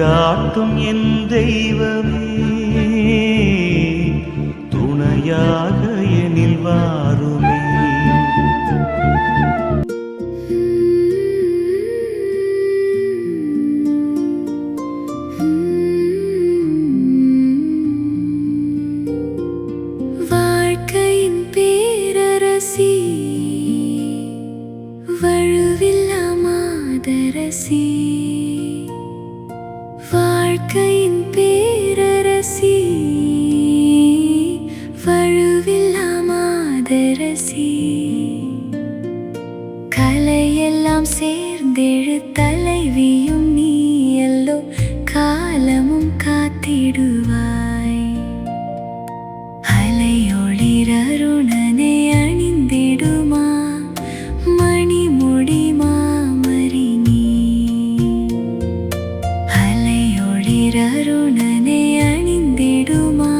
வழிகாட்டும் என் தெய்வமே, துணையாக எனில் வாருமே. வாழ்க்கையின் பேரரசி, வழுவில்லா மாதரசி, வாழ்க்கையின் பேரரசி, வழுவில்லா மாதரசி, கலையெல்லாம் சேர்ந்தெழு தலைவியும் நீ எல்லோ, காலமும் காத்திடுவாய். அலையொளிரருணனை அணிந்திடுமா மணிமுடி மாமரி நீ, அலையொளிரருணனை அணிந்திடுமா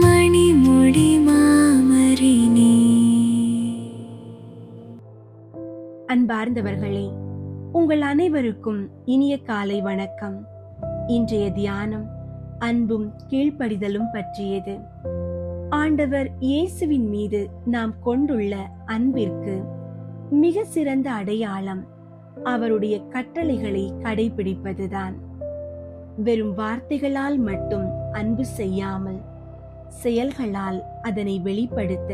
மணிமுடி மாமரி நீ. அன்பார்ந்தவர்களே, உங்கள் அனைவருக்கும் இனிய காலை வணக்கம். இன்றைய தியானம் அன்பும் கீழ்ப்படிதலும் பற்றியது. ஆண்டவர் இயேசுவின் மீது நாம் கொண்டுள்ள அன்பிற்கு மிக சிறந்த அடையாளம் அவருடைய கட்டளைகளை கடைபிடிப்பதுதான். வெறும் வார்த்தைகளால் மட்டும் அன்பு செய்யாமல் செயல்களால் அதனை வெளிப்படுத்த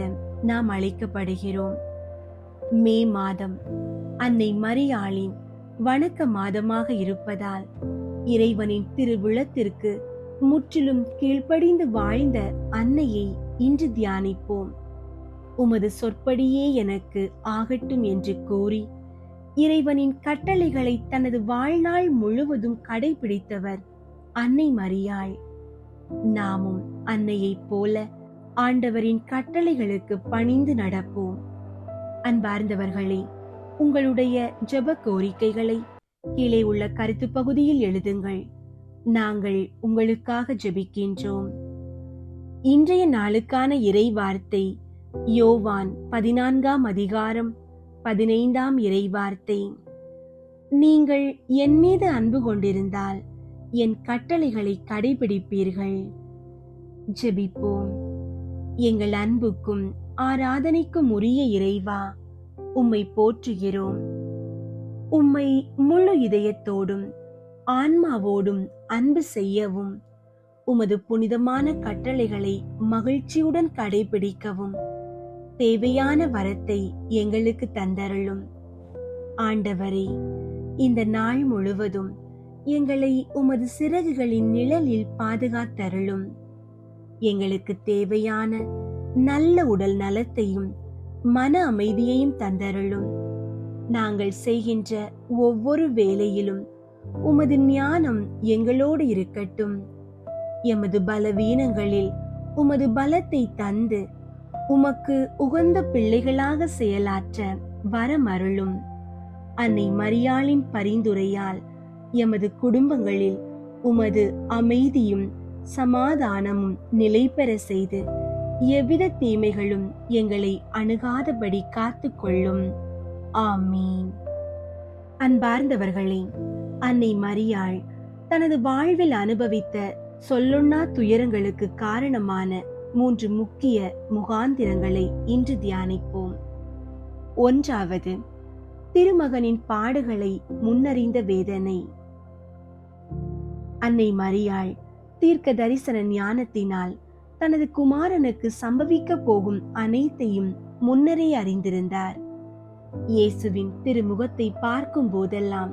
நாம் அழைக்கப்படுகிறோம். மே மாதம் அன்னை மரியாளின் வணக்க மாதமாக இருப்பதால் இறைவனின் திருவிழத்திற்கு முற்றிலும் கீழ்ப்படிந்து வாழ்ந்த அன்னையை இன்று தியானிப்போம். உமது சொற்படியே எனக்கு ஆகட்டும் என்று கூறி இறைவனின் கட்டளைகளை தனது வாழ்நாள் முழுவதும் கடைபிடித்தவர் அன்னை மரியாள். நாமும் அன்னையைப் போல ஆண்டவரின் கட்டளைகளுக்கு பணிந்து நடப்போம். அன்பார்ந்தவர்களே, உங்களுடைய ஜெப கோரிக்கைகளை கீழே உள்ள கருத்து பகுதியில் எழுதுங்கள். நாங்கள் உங்களுக்காக ஜெபிக்கின்றோம். இன்றைய நாளுக்கான இறை வார்த்தை யோவான் 14ஆம் அதிகாரம் 15ஆம் இறை வார்த்தை. நீங்கள் என் மீது அன்பு கொண்டிருந்தால் என் கட்டளைகளை கடைபிடிப்பீர்கள். ஜெபிப்போம். எங்கள் அன்புக்கும் ஆராதனைக்கும் உரிய இறைவா, உம்மை போற்றுகிறோம். உம்மை முழு இதயத்தோடும் ஆன்மாவோடும் அன்பு செய்யவும், உமது புனிதமான கட்டளைகளை மகிழ்ச்சியுடன் கடைபிடிக்கவும் தேவையான வரத்தை எங்களுக்கு தந்தருளும். ஆண்டவரே, இந்த நாள் முழுவதும் எங்களை உமது சிறகுகளின் நிழலில் பாதுகாத்தருளும். எங்களுக்கு தேவையான நல்ல உடல் நலத்தையும் மன அமைதியையும் தந்தருளும். நாங்கள் செய்கின்ற ஒவ்வொரு வேலையிலும் உமது ஞானம் எங்களோடு இருக்கட்டும். எமது பலவீனங்களில் உமது பலத்தை தந்து உமக்கு உகந்த பிள்ளைகளாக செயலாற்ற வரமருளும். அன்னை மரியாளின் பரிந்துரையால் எமது குடும்பங்களில் உமது அமைதியும் சமாதானமும் நிலை பெற செய்து எவ்வித தீமைகளும் எங்களை அணுகாதபடி காத்து கொள்ளும். ஆமீன். அன்பார்ந்தவர்களே, அன்னை மரியாள் தனது வாழ்வில் அனுபவித்த சொல்லொண்ணா துயரங்களுக்கு காரணமான 3 முக்கிய முகாந்திரங்களை இன்று தியானிப்போம். 1வது, திருமகனின் பாடுகளை முன்னறிந்த வேதனை. அன்னை மரியாள் தீர்க்க தரிசன ஞானத்தினால் தனது குமாரனுக்கு சம்பவிக்க போகும் அனைத்தையும் முன்னரே அறிந்திருந்தார். இயேசுவின் திருமுகத்தை பார்க்கும் போதெல்லாம்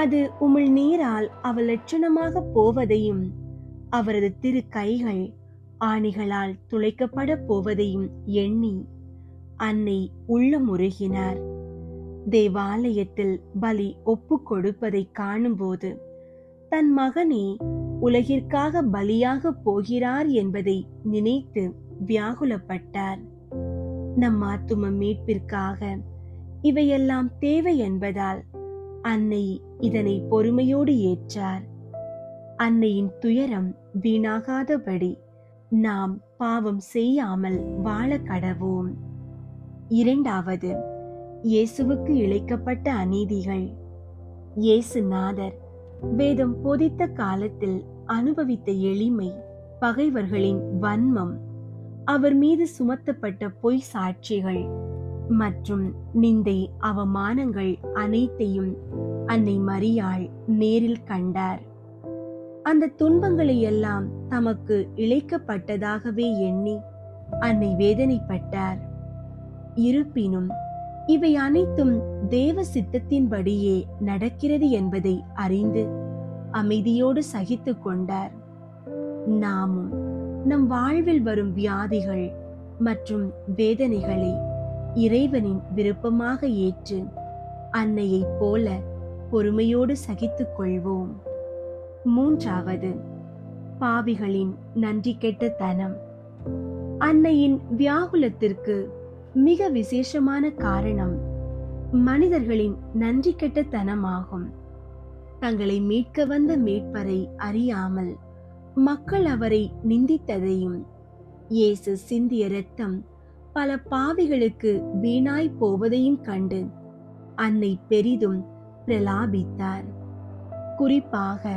அது உமிழ் நீரால் அவலட்சணமாக போவதையும் அவரது திரு கைகள் ஆணிகளால் துளைக்கப்பட போவதையும் எண்ணி அன்னை உள்ளமுருகினார். தேவாலயத்தில் பலி ஒப்பு கொடுப்பதை காணும்போது தன் மகனே உலகிற்காக பலியாக போகிறார் என்பதை நினைத்து வியாகுலப்பட்டார். நம் ஆத்தும மீட்பிற்காக இவையெல்லாம் தேவை என்பதால் அன்னை இதனை பொறுமையோடு ஏற்றார். அன்னையின் துயரம் வீணாகாதபடி நாம் பாவம் செய்யாமல் வாழ கடவோம். 2வது, இயேசுவுக்கு இழைக்கப்பட்ட அநீதிகள். இயேசுநாதர் வேதம் போதித்த காலத்தில் அனுபவித்த எளிமை, பகைவர்களின் வன்மம், அவர் மீது சுமத்தப்பட்ட பொய் சாட்சிகள் மற்றும் நிந்தை, அவமானங்கள் அனைத்தையும் அன்னை மரியாள் நேரில் கண்டார். அந்த துன்பங்களை எல்லாம் தமக்கு இழைக்கப்பட்டதாகவே எண்ணி அன்னை வேதனைப்பட்டார். இருப்பினும் இவை அனைத்தும் தேவ சித்தத்தின்படியே நடக்கிறது என்பதை அறிந்து அமைதியோடு சகித்து கொண்டார். நாமும் நம் வாழ்வில் வரும் வியாதிகள் மற்றும் வேதனைகளை இறைவனின் விருப்பமாக ஏற்று அன்னையைப் போல பொறுமையோடு சகித்துக் கொள்வோம். மூன்றாவது, பாவிகளின் நன்றி கெட்ட தனம். அன்னையின் வியாகுலத்திற்கு மிக விசேஷமான காரணம் மனிதர்களின் நன்றி கெட்ட தனமாகும். தங்களை மீட்க வந்த மீட்பரை அறியாமல் மக்கள் அவரை நிந்தித்ததையும், இயேசு சிந்திய இரத்தம் பல பாவிகளுக்கு வீணாய் போவதையும் கண்டு அன்னை பெரிதும் பிரலாபித்தார். குறிப்பாக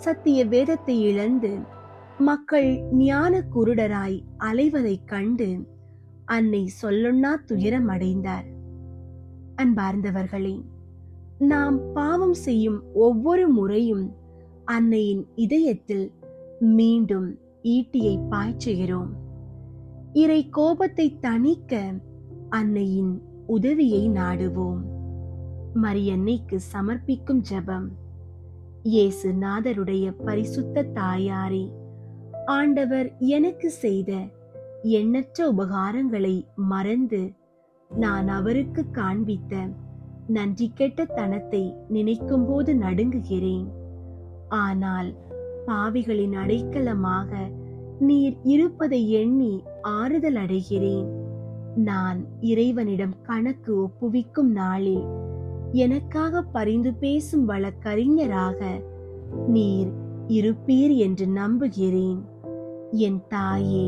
சத்திய வேதத்தை இழந்து மக்கள் ஞான குருடராய் அலைவதைக் கண்டு அன்னை சொல்லொண்ணா துயரம் அடைந்தார். அன்பார்ந்தவர்களே, நாம் பாவம் செய்யும் ஒவ்வொரு முறையும் அன்னையின் இதயத்தில் மீண்டும் ஈட்டியை பாய்ச்சுகிறோம். இறை கோபத்தை தணிக்க அன்னையின் உதவியை நாடுவோம். மரியன்னைக்கு சமர்ப்பிக்கும் ஜெபம். இயேசு நாதருடைய பரிசுத்த தாயாரே, ஆண்டவர் எனக்கு செய்த எண்ணற்ற உபகாரங்களை மறந்து நான் அவருக்கு காண்பித்த நன்றி கெட்ட தனத்தை நினைக்கும் போது நடுங்குகிறேன். ஆனால் பாவிகளின் அடைக்கலமாக நீர் இருப்பதை எண்ணி ஆறுதல் அடைகிறேன். நான் இறைவனிடம் கணக்கு ஒப்புவிக்கும் நாளில் எனக்காக பரிந்து பேசும் வழக்கறிஞராக நீர் இருப்பீர் என்று நம்புகிறேன். என் தாயே,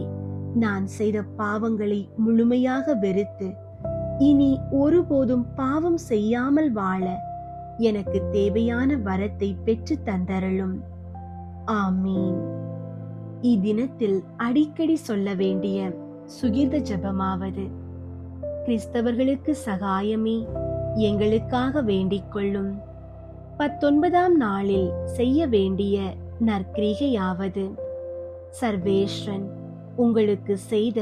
நான் செய்த பாவங்களை முழுமையாக வெறுத்து இனி ஒருபோதும் பாவம் செய்யாமல் வாழ எனக்கு தேவையான வரத்தை பெற்று தந்தருளும். ஆமீன். இத்தினத்தில் அடிக்கடி சொல்ல வேண்டிய சுகிர்த ஜெபமாவது: கிறிஸ்தவர்களுக்கு சகாயமே, எங்களுக்காக வேண்டிக் கொள்ளும். 19ஆம் நாளில் செய்ய வேண்டிய நற்கிரிகையாவது: சர்வேஸ்வரன் உங்களுக்கு செய்த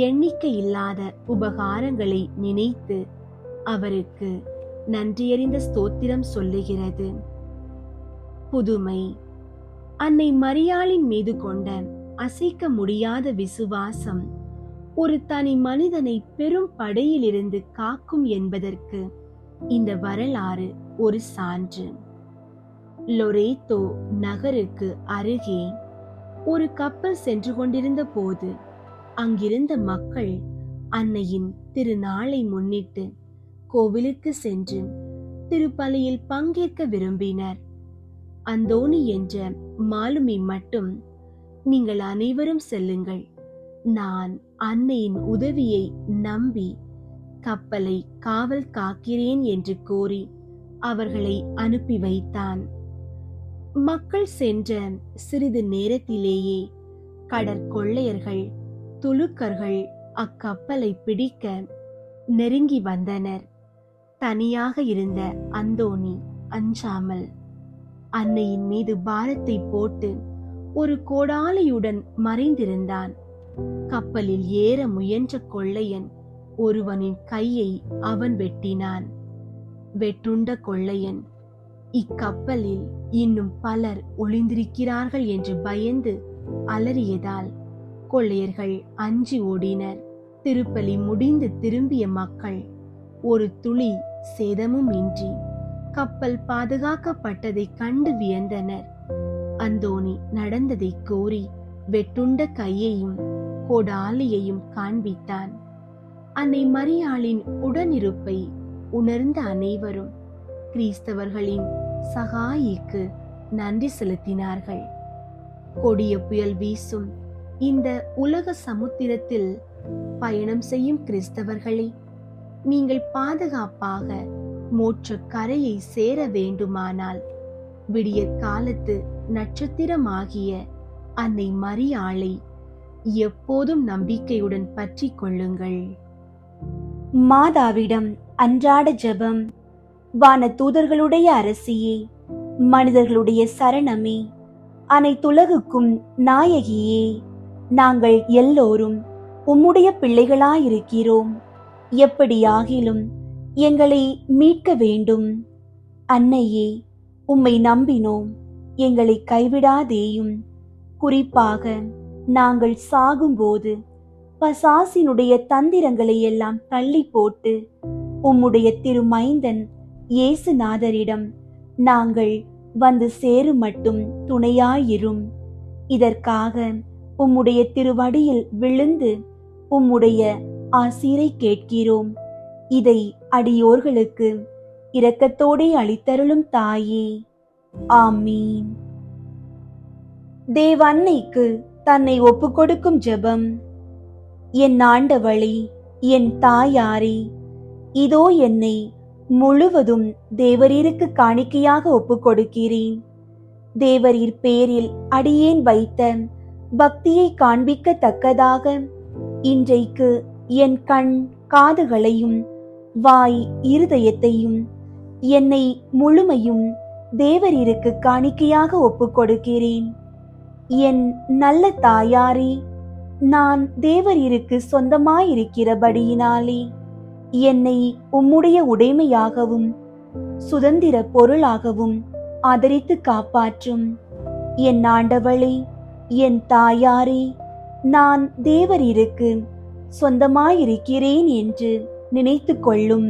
எண்ணிக்கையில்லாத உபகாரங்களை நினைத்து அவருக்கு நன்றியறிந்த ஸ்தோத்திரம் சொல்லுகிறது. புதுமை. அன்னை மரியாளின் மீது கொண்ட அசைக்க முடியாத விசுவாசம் ஒரு தனி மனிதனை பெரும் படையிலிருந்து காக்கும் என்பதற்கு இந்த வரலாறு ஒரு சான்று. லொரேத்தோ நகருக்கு அருகே ஒரு கப்பல் சென்று கொண்டிருந்த போது அங்கிருந்த மக்கள் அன்னையின் திருநாளை முன்னிட்டு கோவிலுக்கு சென்று திருப்பலியில் பங்கேற்க விரும்பினர். அந்தோணி என்ற மாலுமி மட்டும், நீங்கள் அனைவரும் செல்லுங்கள், நான் அன்னையின் உதவியை நம்பி கப்பலை காவல் காக்கிறேன் என்று கூறி அவர்களை அனுப்பி வைத்தான். மக்கள் சென்ற சிறிது நேரத்திலேயே கடற்கொள்ளையர்கள், துலுக்கர்கள் அக்கப்பலை பிடிக்க நெருங்கி வந்தனர். தனியாக இருந்த அந்தோணி அஞ்சாமல் அன்னையின் மீது பாரத்தை போட்டு ஒரு கோடாலியுடன் மறைந்திருந்தான். கப்பலில் ஏற முயன்ற கொள்ளையன் ஒருவனின் கையை அவன் வெட்டினான். வெட்டுண்ட கொள்ளையன், இக்கப்பலில் இன்னும் பலர் ஒளிந்திருக்கிறார்கள் என்று பயந்து அலறியதால் கொள்ளையர்கள் அஞ்சி ஓடினர். திருப்பலி முடிந்து திரும்பிய மக்கள் ஒரு துளி சேதமும் இன்றி கப்பல் பாதுகாக்கப்பட்டதை கண்டு வியந்தனர். அந்தோணி நடந்ததை கூறி வெட்டுண்ட கையையும் கோடாலியையும் காண்பித்தான். அன்னை மரியாளின் உடனிருப்பை உணர்ந்த அனைவரும் கிறிஸ்தவர்களின் சகாயிக்கு நன்றி செலுத்தினார்கள். கொடிய புயல் வீசும் இந்த உலக சமுத்திரத்தில் பயணம் செய்யும் கிறிஸ்தவர்களே, நீங்கள் பாதுகாப்பாக மோட்ச கரையை சேர வேண்டுமானால் விடியற் காலத்து நட்சத்திரமாகிய அன்னை மரியாளை எப்போதும் நம்பிக்கையுடன் பற்றிக் கொள்ளுங்கள். மாதாவிடம் அன்றாட ஜெபம். வான தூதர்களுடைய அரசியே, மனிதர்களுடைய சரணமே, அனைத்துலகுக்கும் நாயகியே, நாங்கள் எல்லோரும் உம்முடைய பிள்ளைகளாயிருக்கிறோம். எப்படியாகிலும் எங்களை மீட்க வேண்டும். அன்னையே, உம்மை நம்பினோம், எங்களை கைவிடாதேயும். குறிப்பாக நாங்கள் சாகும்போது பசாசினுடைய தந்திரங்களை எல்லாம் தள்ளி போட்டு உம்முடைய திருமைந்தன் இயேசுநாதரிடம் நாங்கள் வந்து சேரும் மட்டும் துணையாயிரும். இதற்காக உம்முடைய திருவடியில் விழுந்து உம்முடைய ஆசீரை கேட்கிறோம். இதை அடியோர்களுக்கு இரக்கத்தோடே அளித்தருளும் தாயே. ஆமீன். தேவன்னைக்கு தன்னை ஒப்புக்கொடுக்கும் ஜெபம். என் ஆண்டவளே, என் தாயாரே, இதோ என்னை முழுவதும் தேவரீருக்கு காணிக்கையாக ஒப்புக்கொடுக்கிறேன். தேவரீர் பேரில் அடியேன் வைத்த பக்தியை காண்பிக்கத்தக்கதாக இன்றைக்கு என் கண் காதுகளையும் வாய் இருதயத்தையும் என்னை முழுமையும் தேவரீருக்கு காணிக்கையாக ஒப்புக்கொடுக்கிறேன். என் நல்ல தாயாரே, நான் தேவரீருக்கு சொந்தமாயிருக்கிறபடியினாலே என்னை உம்முடைய உடைமையாகவும் சுதந்திர பொருளாகவும் ஆதரித்து காப்பாற்றும். என் ஆண்டவளே, என் தாயாரே, நான் தேவரீருக்கு சொந்தமாயிருக்கிறேன் என்று நினைத்து கொள்ளும்.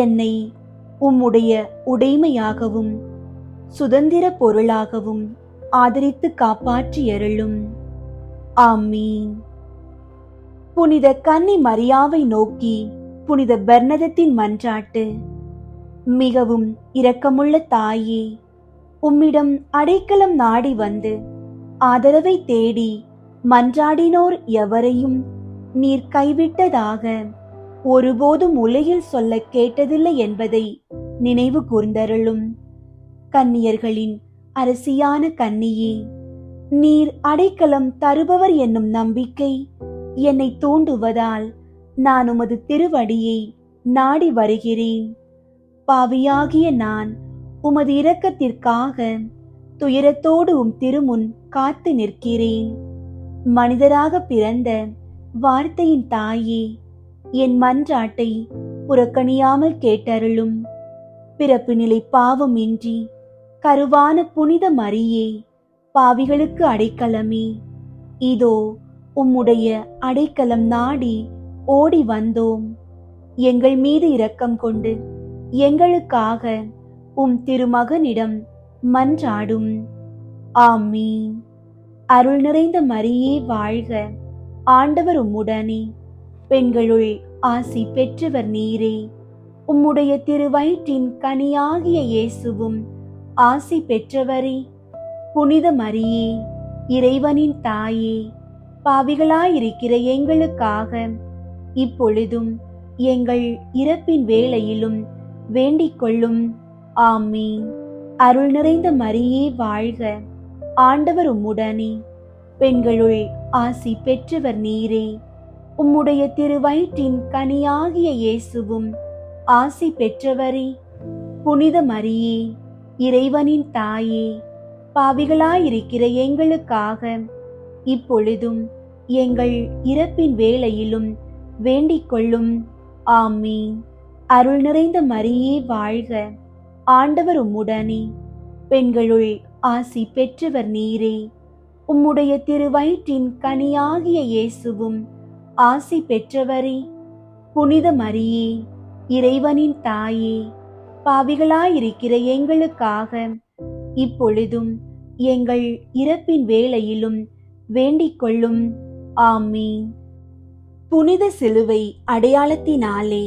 என்னை உம்முடைய உடைமையாகவும் சுதந்திர பொருளாகவும் ஆதரித்து காப்பாற்றியருளும். ஆமீன். புனித கன்னி மரியாவை நோக்கி புனித பெர்னதத்தின் மன்றாட்டு. மிகவும் இரக்கமுள்ள தாயே, உம்மிடம் அடைக்கலம் நாடி வந்து ஆதரவை தேடி மன்றாடினோர் எவரையும் நீர் கைவிட்டதாக ஒருபோதும் உலகில் சொல்ல கேட்டதில்லை என்பதை நினைவு கூர்ந்தருளும். கன்னியர்களின் அரசியான கன்னியே, நீர் அடைக்கலம் தருபவர் என்னும் நம்பிக்கை என்னை தூண்டுவதால் நான் உமது திருவடியை நாடி வருகிறேன். பாவியாகிய நான் உமது இரக்கத்திற்காக துயரத்தோடு திருமுன் காத்து நிற்கிறேன். மனிதராக பிறந்த வார்த்தையின் தாயே, என் மன்றாட்டை புறக்கணியாமல் கேட்டருளும். பிறப்பு நிலை பாவமின்றி கருவான புனித மரியே, பாவிகளுக்கு அடைக்கலமே, இதோ உம்முடைய அடைக்கலம் நாடி ஓடி வந்தோம். எங்கள் மீது இரக்கம் கொண்டு எங்களுக்காக திருமகனிடம் மன்றாடும். ஆமீன். அருள் நிறைந்த மரியே வாழ்க, ஆண்டவர் உம்முடனே, பெண்களுள் ஆசி பெற்றவர் நீரே. உம்முடைய திருவயிற்றின் கனியாகிய இயேசுவும் ஆசி பெற்றவரே. புனித மரியே, இறைவனின் தாயே, பாவிகளாயிருக்கிற எங்களுக்காக இப்பொழுதும் எங்கள் இறப்பின் வேளையிலும் வேண்டிக் கொள்ளும். ஆமீன். அருள் நிறைந்த மரியே வாழ்க, ஆண்டவர் உம்முடனே, பெண்களுள் ஆசி பெற்றவர் நீரே. உம்முடைய திருவயிற்றின் கனியாகிய இயேசுவும் ஆசி பெற்றவரே. புனித மரியே, இறைவனின் தாயே, பாவிகளாயிருக்கிற எங்களுக்காக இப்பொழுதும் எங்கள் இறப்பின் வேளையிலும் வேண்டிக் கொள்ளும். ஆமீன். அருள் நிறைந்த மரியே வாழ்க, ஆண்டவர் உம்முடனே, பெண்களுள் ஆசி பெற்றவர் நீரே. உம்முடைய திருவயிற்றின் கனியாகிய இயேசுவும் ஆசி பெற்றவரே. புனித மரியே, இறைவனின் தாயே, பாவிகளாயிருக்கிற எங்களுக்காக இப்பொழுதும் எங்கள் இறப்பின் வேளையிலும் வேண்டிக் கொள்ளும். ஆமீன். புனித சிலுவை அடையாளத்தினாலே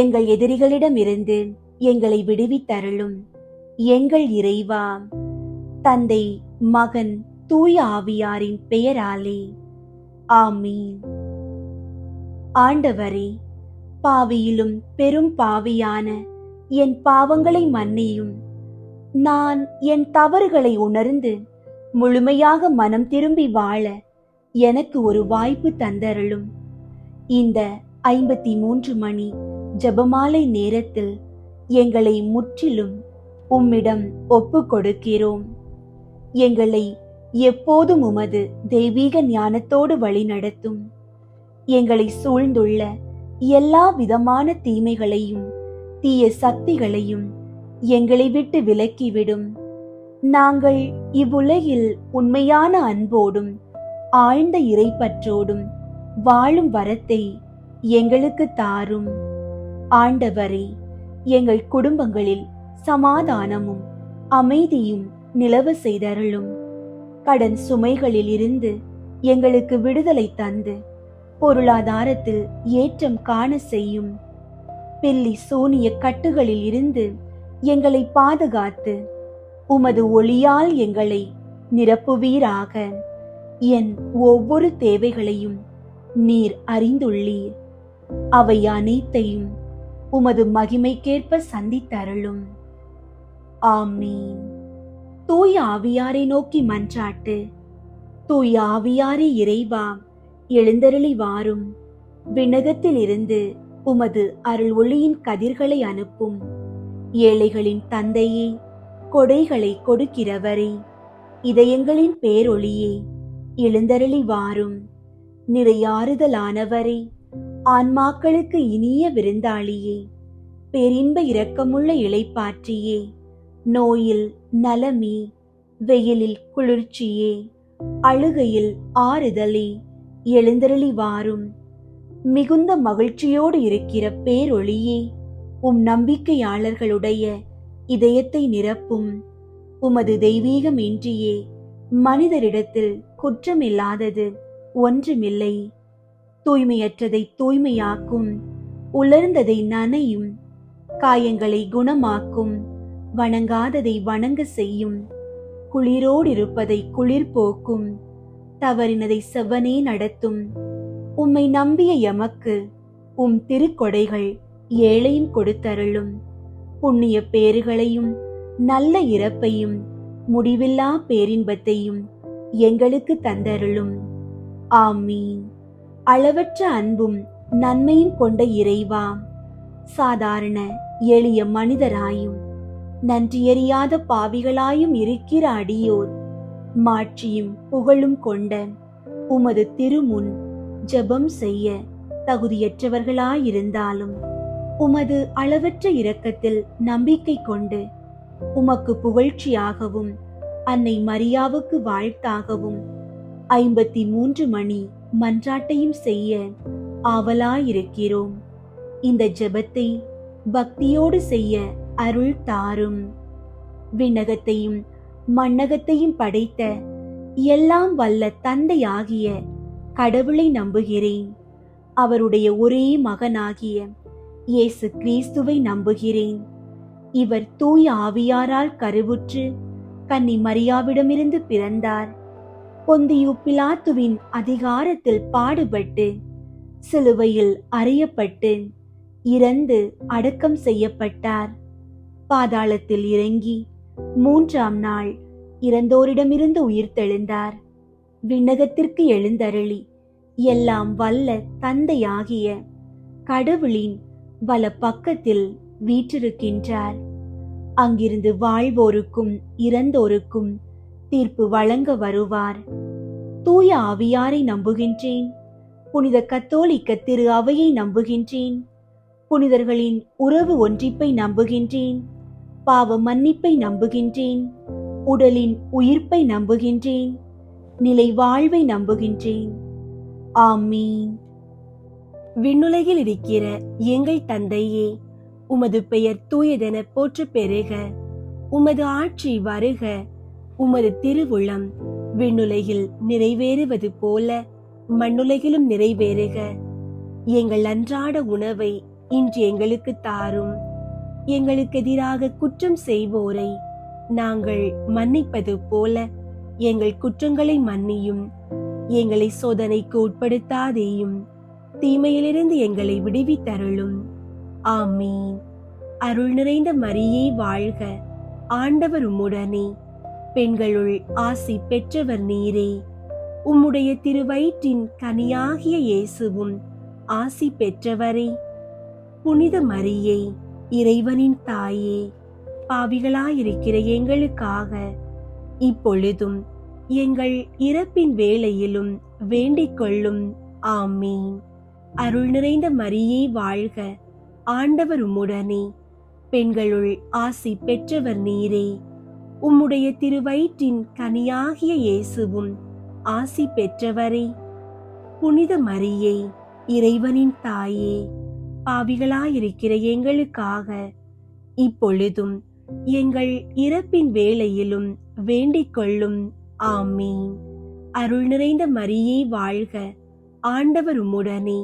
எங்கள் எதிரிகளிடமிருந்து எங்களை விடுவித்தருளும். எங்கள் இறைவா, தந்தை, மகன், தூய ஆவியாரின் பெயராலே. ஆமீன். ஆண்டவரே, பாவியிலும் பெரும் பாவியான என் பாவங்களை மன்னியும். நான் என் தவறுகளை உணர்ந்து முழுமையாக மனம் திரும்பி வாழ எனக்கு ஒரு வாய்ப்பு தந்தருளும். இந்த 53 மணி ஜெபமாலை நேரத்தில் எங்களை முற்றிலும் உம்மிடம் ஒப்பு கொடுக்கிறோம். எங்களை எப்போதும் உமது தெய்வீக ஞானத்தோடு வழிநடத்தும். எங்களை சூழ்ந்துள்ள எல்லா விதமான தீமைகளையும் தீய சக்திகளையும் எங்களை விட்டு விலக்கிவிடும். நாங்கள் இவ்வுலகில் உண்மையான அன்போடும் ஆழ்ந்த இறைப்பற்றோடும் வாழும் வரத்தை எங்களுக்கு தாரும். ஆண்டவரே, எங்கள் குடும்பங்களில் சமாதானமும் அமைதியும் நிலவ செய்தருளும். கடன் சுமைகளில் இருந்து எங்களுக்கு விடுதலை தந்து பொருளாதாரத்தில் ஏற்றம் காண செய்யும். பில்லி சூனிய கட்டுகளில் இருந்து எங்களை பாதுகாத்து உமது ஒளியால் எங்களை நிரப்புவீராக. என் ஒவ்வொரு தேவைகளையும் நீர் அறிந்துள்ளீர். அவை அனைத்தையும் உமது மகிமைக்கேற்ப சந்தித்தருளும். ஆமீன். தூய ஆவியாரை நோக்கி மன்றாட்டு. தூய ஆவியாரே இறைவா, எழுந்தருளி வாரும். விண்ணகத்தில் இருந்து உமது அருள் ஒளியின் கதிர்களை அனுப்பும். ஏழைகளின் தந்தையே, கொடைகளை கொடுக்கிறவரே, இதயங்களின் பேரொளியே, எழுந்தருளி வாரும். நிறையாறுதலானவரே, ஆன்மாக்களுக்கு இனிய விருந்தாளியே, பேரின்ப இரக்கமுள்ள இளைப்பாற்றியே, நோயில் நலமே, வெயிலில் குளிர்ச்சியே, அழுகையில் ஆறுதலே, எழுந்தருளி வாரும். மிகுந்த மகிழ்ச்சியோடு இருக்கிற பேரொளியே, உம் நம்பிக்கையாளர்களுடைய இதயத்தை நிரப்பும். உமது தெய்வீகம் இன்றியே மனிதரிடத்தில் குற்றமில்லாதது ஒன்றுமில்லை. தூய்மையற்றதை தூய்மையாக்கும், உலர்ந்ததை நனையும், காயங்களை குணமாக்கும், வணங்காததை வணங்க செய்யும், குளிரோடு இருப்பதை குளிர் போக்கும், தவறினதை செவ்வனே நடத்தும். உம்மை நம்பிய எமக்கு உம் திருக்கொடைகள் ஏழையும் கொடுத்தருளும். புண்ணிய பேறுகளையும் நல்ல இறப்பையும் முடிவில்லா பேரின்பத்தையும் எங்களுக்கு தந்தருளும். ஆமீன். அளவற்ற அன்பும் நன்மையும் கொண்ட இறைவா, சாதாரண எளிய மனிதராயும் நன்றியறியாத பாவிகளாயும் இருக்கிற அடியோர் மாட்சியும் புகழும் கொண்ட உமது திருமுன் ஜெபம் செய்ய தகுதியற்றவர்களாயிருந்தாலும் உமது அளவற்ற இரக்கத்தில் நம்பிக்கை கொண்டு உமக்கு புகழ்ச்சியாகவும் அன்னை மரியாவுக்கு வாழ்த்தாகவும் 53 மணி மன்றாட்டையும் செய்ய ஆவலாயிருக்கிறோம். இந்த ஜெபத்தை பக்தியோடு செய்ய அருள் தாரும். விண்ணகத்தையும் மண்ணகத்தையும் படைத்த எல்லாம் வல்ல தந்தையாகிய கடவுளை நம்புகிறேன். அவருடைய ஒரே மகனாகிய இயேசு கிறிஸ்துவை நம்புகிறேன். இவர் தூய ஆவியாரால் கருவுற்று கன்னி மரியாவிடமிருந்து பிறந்தார். பொந்தியு பிலாத்துவின் அதிகாரத்தில் பாடுபட்டு சிலுவையில் அறையப்பட்டு இறந்து அடக்கம் செய்யப்பட்டார். பாதாளத்தில் இறங்கி 3ஆம் நாள் இறந்தோரிடமிருந்து உயிர்த்தெழுந்தார். விண்ணகத்திற்கு எழுந்தருளி எல்லாம் வல்ல தந்தையாகிய கடவுளின் வல பக்கத்தில் வீற்றிருக்கின்றார். அங்கிருந்து வாழ்வோருக்கும் இறந்தோருக்கும் தீர்ப்பு வழங்க வருவார். தூய ஆவியாரை நம்புகின்றேன். புனித கத்தோலிக்க திரு அவையை நம்புகின்றேன். புனிதர்களின் உறவு ஒன்றிப்பை நம்புகின்றேன். பாவ மன்னிப்பை நம்புகின்றேன். உடலின் உயிர்ப்பை நம்புகின்றேன். நிலை வாழ்வை நம்புகின்றேன். ஆமீன். விண்ணுலகில் இருக்கிற எங்கள் தந்தையே, உமது பெயர் தூயதென போற்று பெறுக. உமது ஆட்சி வருக. உமது திருவுளம் விண்ணுலகில் நிறைவேறுவது போல மண்ணுலகிலும் நிறைவேறுக. எங்கள் அன்றாட உணவை இன்று எங்களுக்கு தாரும். எங்களுக்கு எதிராக குற்றம் செய்வோரை நாங்கள் மன்னிப்பது போல எங்கள் குற்றங்களை மன்னியும். எங்களை சோதனைக்கு உட்படுத்தாதேயும், தீமையிலிருந்து எங்களை விடுவித்தருளும். ஆமீன். அருள் நிறைந்த மரியே வாழ்க. ஆண்டவர் உம்முடனே, பெண்களுள் ஆசி பெற்றவர் நீரே. உம்முடைய திருவயிற்றின் கனியாகிய இயேசுவும் ஆசி பெற்றவரே. புனித மரியே, இறைவனின் தாயே, பாவிகளாயிருக்கிற எங்களுக்காக இப்பொழுதும் எங்கள் இறப்பின் வேளையிலும் வேண்டிக் கொள்ளும். ஆமீன். அருள் நிறைந்த மரியே வாழ்க, ஆண்டவர் உம்முடனே, பெண்களுள் ஆசி பெற்றவர் நீரே. உம்முடைய திருவயிற்றின் கனியாகிய இயேசுவும் ஆசி பெற்றவரே. புனித மரியே, இறைவனின் தாயே, பாவிகளாயிருக்கிற எங்களுக்காக இப்பொழுதும் எங்கள் இறப்பின் வேளையிலும் வேண்டிக் கொள்ளும். ஆமீன். அருள் நிறைந்த மரியே வாழ்க, ஆண்டவர் உம்முடனே,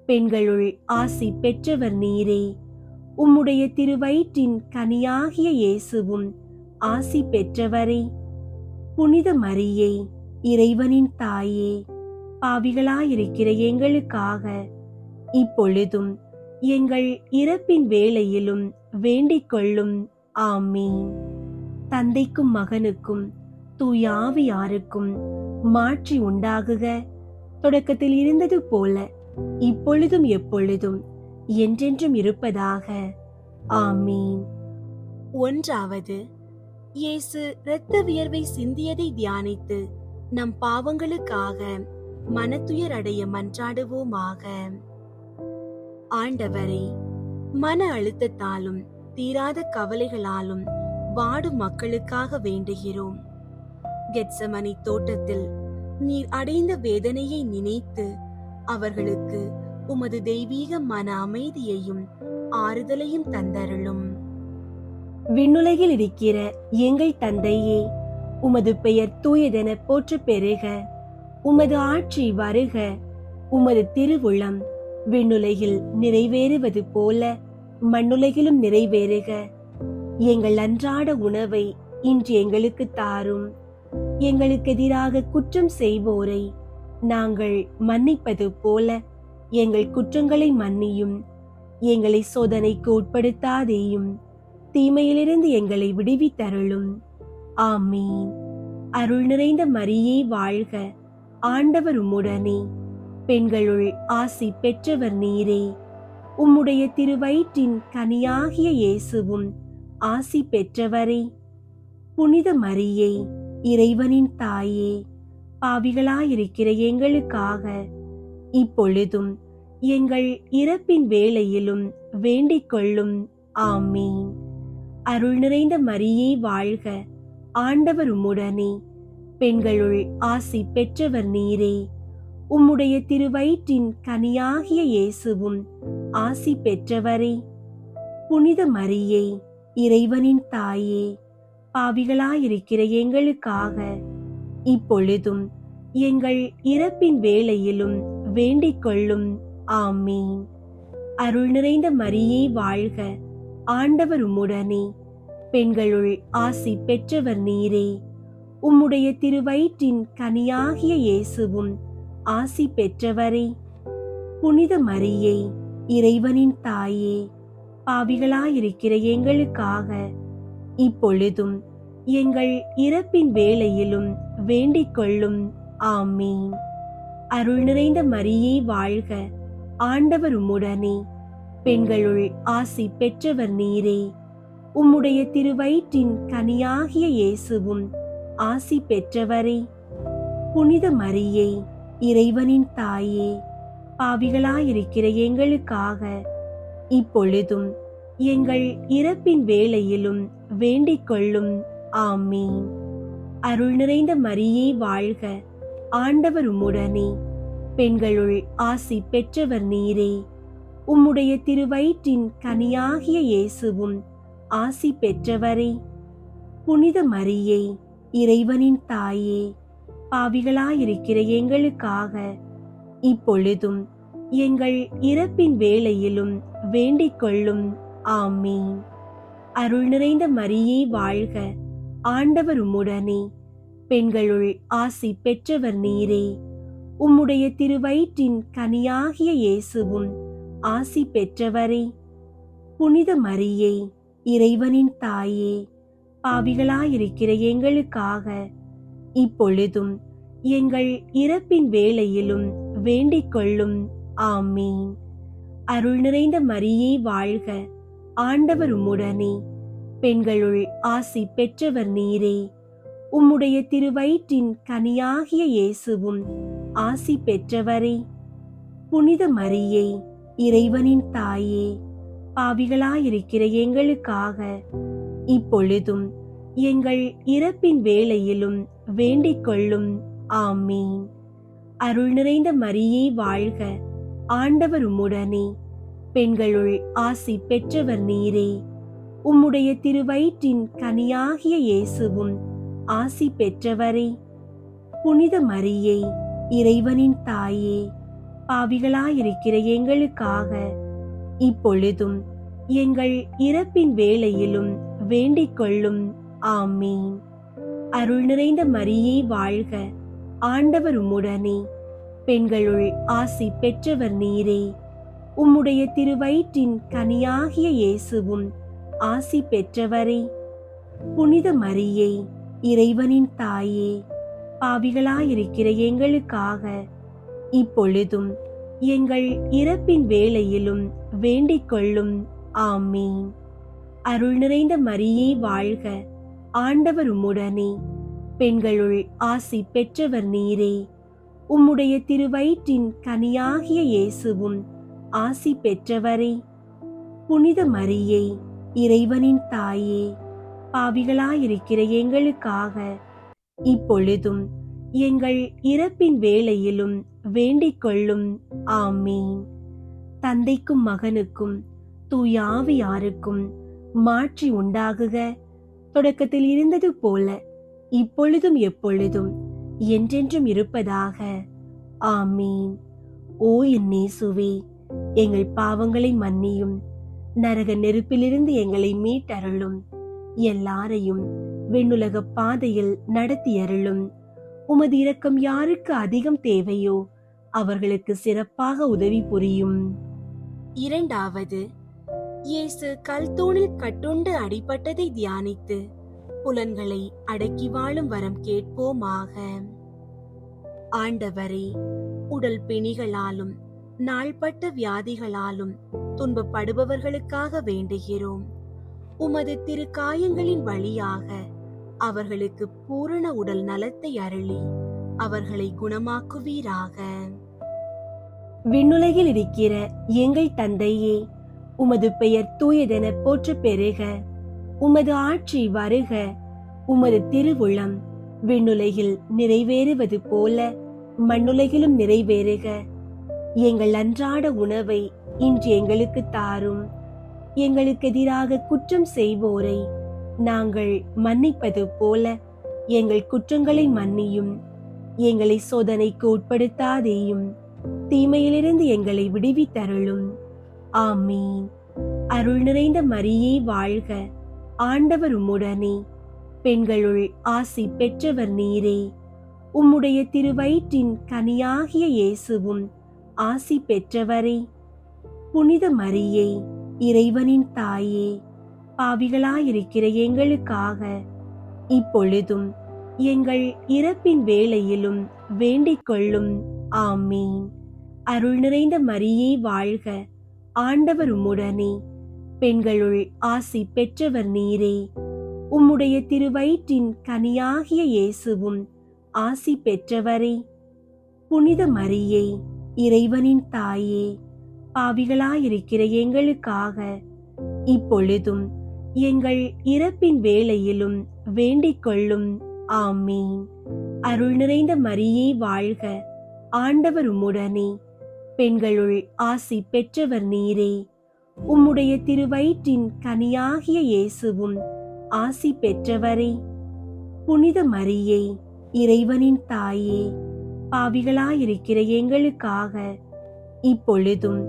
பெண்களுள் ஆசி பெற்றவர் நீரே. உம்முடைய திருவயிற்றின் கனியாகிய இயேசுவும் ஆசி பெற்றவரே. புனித மரியே, இறைவனின் தாயே, பாவிகளாயிருக்கிற எங்களுக்காக இப்பொழுதும் எங்கள் இறப்பின் வேளையிலும் வேண்டிக் கொள்ளும். ஆமீன். தந்தைக்கும் மகனுக்கும் தூய ஆவியாருக்கும் மாட்சி உண்டாகுக. தொடக்கத்தில் இருந்தது போல இப்பொழுதும் எப்பொழுதும் என்றென்றும் இருப்பதாக. ஆமீன். ஒன்றாவது, இயேசு இரத்த வியர்வை சிந்தியதை தியானித்து நம் பாவங்களுக்காக மனத்துயர் அடைய மன்றாடுவோமாக. ஆண்டவரே, மன அழுத்தத்தாலும் தீராத கவலைகளாலும் வாடும் மக்களுக்காக வேண்டுகிறோம். கெத்சமனி தோட்டத்தில் நீர் அடைந்த வேதனையை நினைத்து அவர்களுக்கு உமது தெய்வீக மன அமைதியையும் ஆறுதலையும் தந்தருளும். விண்ணுலகில் இருக்கிற எங்கள் தந்தையே, உமது பெயர் தூயதென போற்று பெறுக. உமது ஆட்சி வருக. உமது திருவுளம் விண்ணுலகில் நிறைவேறுவது போல மண்ணுலகிலும் நிறைவேறுக. எங்கள் அன்றாட உணவை இன்று எங்களுக்கு தாரும். எங்களுக்கு எதிராக குற்றம் செய்வோரை நாங்கள் மன்னிப்பது போல எங்கள் குற்றங்களை மன்னியும். எங்களை சோதனைக்கு உட்படுத்தாதேயும், தீமையிலிருந்து எங்களை விடுவித்தருளும். ஆமீன். அருள் நிறைந்த மரியே வாழ்க, ஆண்டவர் உம்முடனே, பெண்களுள் ஆசி பெற்றவர் நீரே. உம்முடைய திருவயிற்றின் கனியாகிய இயேசுவும் ஆசி பெற்றவரே. புனித மரியே, இறைவனின் தாயே, பாவிகளாயிருக்கிற எங்களுக்காக இப்பொழுதும் எங்கள் இறப்பின் வேளையிலும் வேண்டிக் கொள்ளும். ஆமீன். அருள் நிறைந்த மரியே வாழ்க, ஆண்டவர் உம்முடனே, பெண்களுள் ஆசி பெற்றவர் நீரே. உம்முடைய திருவயிற்றின் கனியாகிய இயேசுவும் ஆசி பெற்றவரே. புனித மரியே, இறைவனின் தாயே, பாவிகளாயிருக்கிற எங்களுக்காக இப்பொழுதும் எங்கள் இறப்பின் வேளையிலும் வேண்டிக் கொள்ளும். ஆமீன். அருள் நிறைந்த மரியே வாழ்க, ஆண்டவர் உம்முடனே, பெண்களுள் ஆசி பெற்றவர் நீரே. உம்முடைய திருவயிற்றின் கனியாகிய இயேசுவும் ஆசி பெற்றவரே. புனித மரியே, இறைவனின் தாயே, பாவிகளாயிருக்கிற எங்களுக்காக இப்பொழுதும் எங்கள் இறப்பின் வேளையிலும் வேண்டிக் கொள்ளும். ஆமீன். அருள் நிறைந்த மரியே வாழ்க, ஆண்டவர் உம்முடனே, பெண்களுள் ஆசி பெற்றவர் நீரே. உம்முடைய திருவயிற்றின் கனியாகிய இயேசுவும் ஆசி பெற்றவரே. புனித மரியே, இறைவனின் தாயே, பாவிகளாயிருக்கிற எங்களுக்காக இப்பொழுதும் எங்கள் இறப்பின் வேளையிலும் வேண்டிக் கொள்ளும். ஆமீன். அருள் நிறைந்த மரியே வாழ்க, ஆண்டவர் உம்முடனே, பெண்களுள் ஆசி பெற்றவர் நீரே. உம்முடைய திருவயிற்றின் கனியாகிய இயேசுவும் ஆசி பெற்றவரே. புனித மரியே, இறைவனின் தாயே, பாவிகளாயிருக்கிற எங்களுக்காக இப்பொழுதும் எங்கள் இறப்பின் வேளையிலும் வேண்டிக் கொள்ளும். ஆமீன். அருள் நிறைந்த மரியே வாழ்க, ஆண்டவர் உம்முடனே, பெண்களுள் ஆசி பெற்றவர் நீரே. உம்முடைய திருவயிற்றின் கனியாகிய இயேசுவும் ஆசி பெற்றவரே. புனித மரியே, இறைவனின் தாயே, பாவிகளாயிருக்கிற எங்களுக்காக இப்பொழுதும் எங்கள் இறப்பின் வேளையிலும் வேண்டிக் கொள்ளும். ஆமீன். அருள் நிறைந்த மரியே வாழ்க, ஆண்டவர் உம்முடனே, பெண்களுள் ஆசி பெற்றவர் நீரே. உம்முடைய திருவயிற்றின் கனியாகிய இயேசுவும் ஆசி பெற்றவரே. புனித மரியே, இறைவனின் தாயே, பாவிகளாயிருக்கிற எங்களுக்காக இப்பொழுதும் எங்கள் இறப்பின் வேளையிலும் வேண்டிக் கொள்ளும். ஆமீன். அருள் நிறைந்த மரியே வாழ்க, ஆண்டவர் உம்முடனே, பெண்களுள் ஆசி பெற்றவர் நீரே. உம்முடைய திருவயிற்றின் கனியாகிய இயேசுவும் ஆசி பெற்றவரே. புனித மரியே, இறைவனின் தாயே, பாவிகளாயிருக்கிற எங்களுக்காக இப்பொழுதும் எங்கள் இறப்பின் வேளையிலும் வேண்டிக் கொள்ளும். ஆமீன். அருள் நிறைந்த மரியே வாழ்க, ஆண்டவர் உம்முடனே, பெண்களுள் ஆசி பெற்றவர் நீரே. உம்முடைய திருவயிற்றின் கனியாகிய இயேசுவும் ஆசி பெற்றவரே. புனித மரியே, இறைவனின் தாயே, பாவிகளாயிருக்கிற எங்களுக்காக இப்பொழுதும் எங்கள் இறப்பின் வேளையிலும் வேண்டிக் கொள்ளும். ஆமீன். அருள் நிறைந்த மரியே வாழ்க, ஆண்டவர் உம்முடனே, பெண்களுள் ஆசி பெற்றவர் நீரே. உம்முடைய திருவயிற்றின் கனியாகிய இயேசுவும் ஆசி பெற்றவரே. புனித மரியே, இறைவனின் தாயே, பாவிகளாயிருக்கிற எங்களுக்காக இப்பொழுதும் எங்கள் இறப்பின் வேளையிலும் வேண்டிக் கொள்ளும். ஆமீன். தந்தைக்கும் மகனுக்கும் தூய ஆவியாருக்கும் மாட்சி உண்டாகுக. தொடக்கத்தில் இருந்தது போல இப்பொழுதும் எப்பொழுதும் என்றென்றும் இருப்பதாக. ஆமீன். ஓ என் இயேசுவே, எங்கள் பாவங்களை மன்னியும், நரக நெருப்பிலிருந்து எங்களை மீட்டருளும், எல்லாரையும் விண்ணுலக பாதையில் நடத்தியருளும். உமது இரக்கம் யாருக்கு அதிகம் தேவையோ அவர்களுக்கு சிறப்பாக உதவி புரியும். இரண்டாவது, இயேசு கல்தூணில் கட்டுண்டு அடிபட்டதை தியானித்து புலன்களை அடக்கி வாழும் வரம் கேட்போமாக. ஆண்டவரே, உடல் பிணிகளாலும் நாள்பட்ட வியாதிகளாலும் துன்பப்படுபவர்களுக்காக வேண்டுகிறோம். உமது திருக்காயங்களின் வழியாக அவர்களுக்கு பூரண உடல் நலத்தை அருளி அவர்களை குணமாக்குவீராக. விண்ணுலகில் இருக்கிற எங்கள் தந்தையே, உமது பெயர் தூயதென போற்ற பெருக. உமது ஆட்சி வருக. உமது திருவுளம் விண்ணுலகில் நிறைவேறுவது போல மண்ணுலகிலும் நிறைவேறுக. எங்கள் அன்றாட உணவை இன்று எங்களுக்கு தாரும். எங்களுக்கு எதிராக குற்றம் செய்வோரை நாங்கள் மன்னிப்பது போல எங்கள் குற்றங்களை மன்னியும். எங்களை சோதனைக்கு உட்படுத்தாதேயும், தீமையிலிருந்து எங்களை விடுவித்தருளும். ஆமீன். அருள் நிறைந்த மரியே வாழ்க, ஆண்டவர் உம்முடனே, பெண்களுள் ஆசி பெற்றவர் நீரே. உம்முடைய திருவயிற்றின் கனியாகிய இயேசுவும் ஆசி பெற்றவரே. புனித மரியே, இறைவனின் தாயே, பாவிகளாயிருக்கிற எங்களுக்காக இப்பொழுதும் எங்கள் இறப்பின் வேளையிலும் வேண்டிக் கொள்ளும். ஆமீன். அருள் நிறைந்த மரியே வாழ்க, ஆண்டவர் உம்முடனே, பெண்களுள் ஆசி பெற்றவர் நீரே. உம்முடைய திருவயிற்றின் கனியாகிய இயேசுவும் ஆசி பெற்றவரே. புனித மரியே, இறைவனின் தாயே, பாவிகளாயிருக்கிற எங்களுக்காக இப்பொழுதும் எங்கள் இறப்பின் வேளையிலும் வேண்டிக் கொள்ளும். ஆமீன். அருள் நிறைந்த மரியே வாழ்க, ஆண்டவர் உம்முடனே, பெண்களுள் ஆசி பெற்றவர் நீரே. உம்முடைய திருவயிற்றின் கனியாகிய இயேசுவும் ஆசி பெற்றவரே. புனித மரியே, இறைவனின் தாயே, பாவிகளாயிருக்கிற எங்களுக்காக இப்பொழுதும்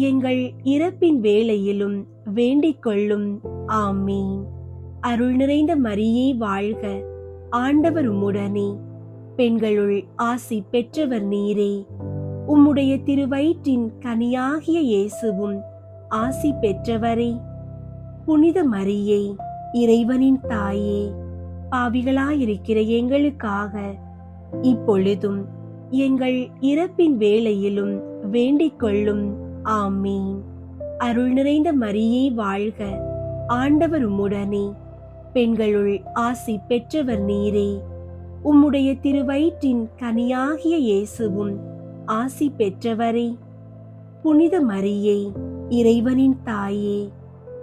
எங்கள் இறப்பின் வேளையிலும் வேண்டிக் கொள்ளும். ஆமீன். அருள் நிறைந்த மரியே வாழ்க, ஆண்டவர் உம்முடனே, பெண்களுள் ஆசி பெற்றவர் நீரே. உம்முடைய திருவயிற்றின் கனியாகிய இயேசுவும் ஆசி பெற்றவரே. புனித மரியே, இறைவனின் தாயே, பாவிகளாயிருக்கிற எங்களுக்காக இப்பொழுதும் எங்கள் இறப்பின் வேளையிலும் வேண்டிக் கொள்ளும். ஆமீன். அருள் நிறைந்த மரியே வாழ்க, ஆண்டவர் உம்முடனே, பெண்களுள் ஆசி பெற்றவர் நீரே. உம்முடைய திருவயிற்றின் கனியாகிய இயேசுவும் ஆசி பெற்றவரே. புனித மரியே, இறைவனின் தாயே,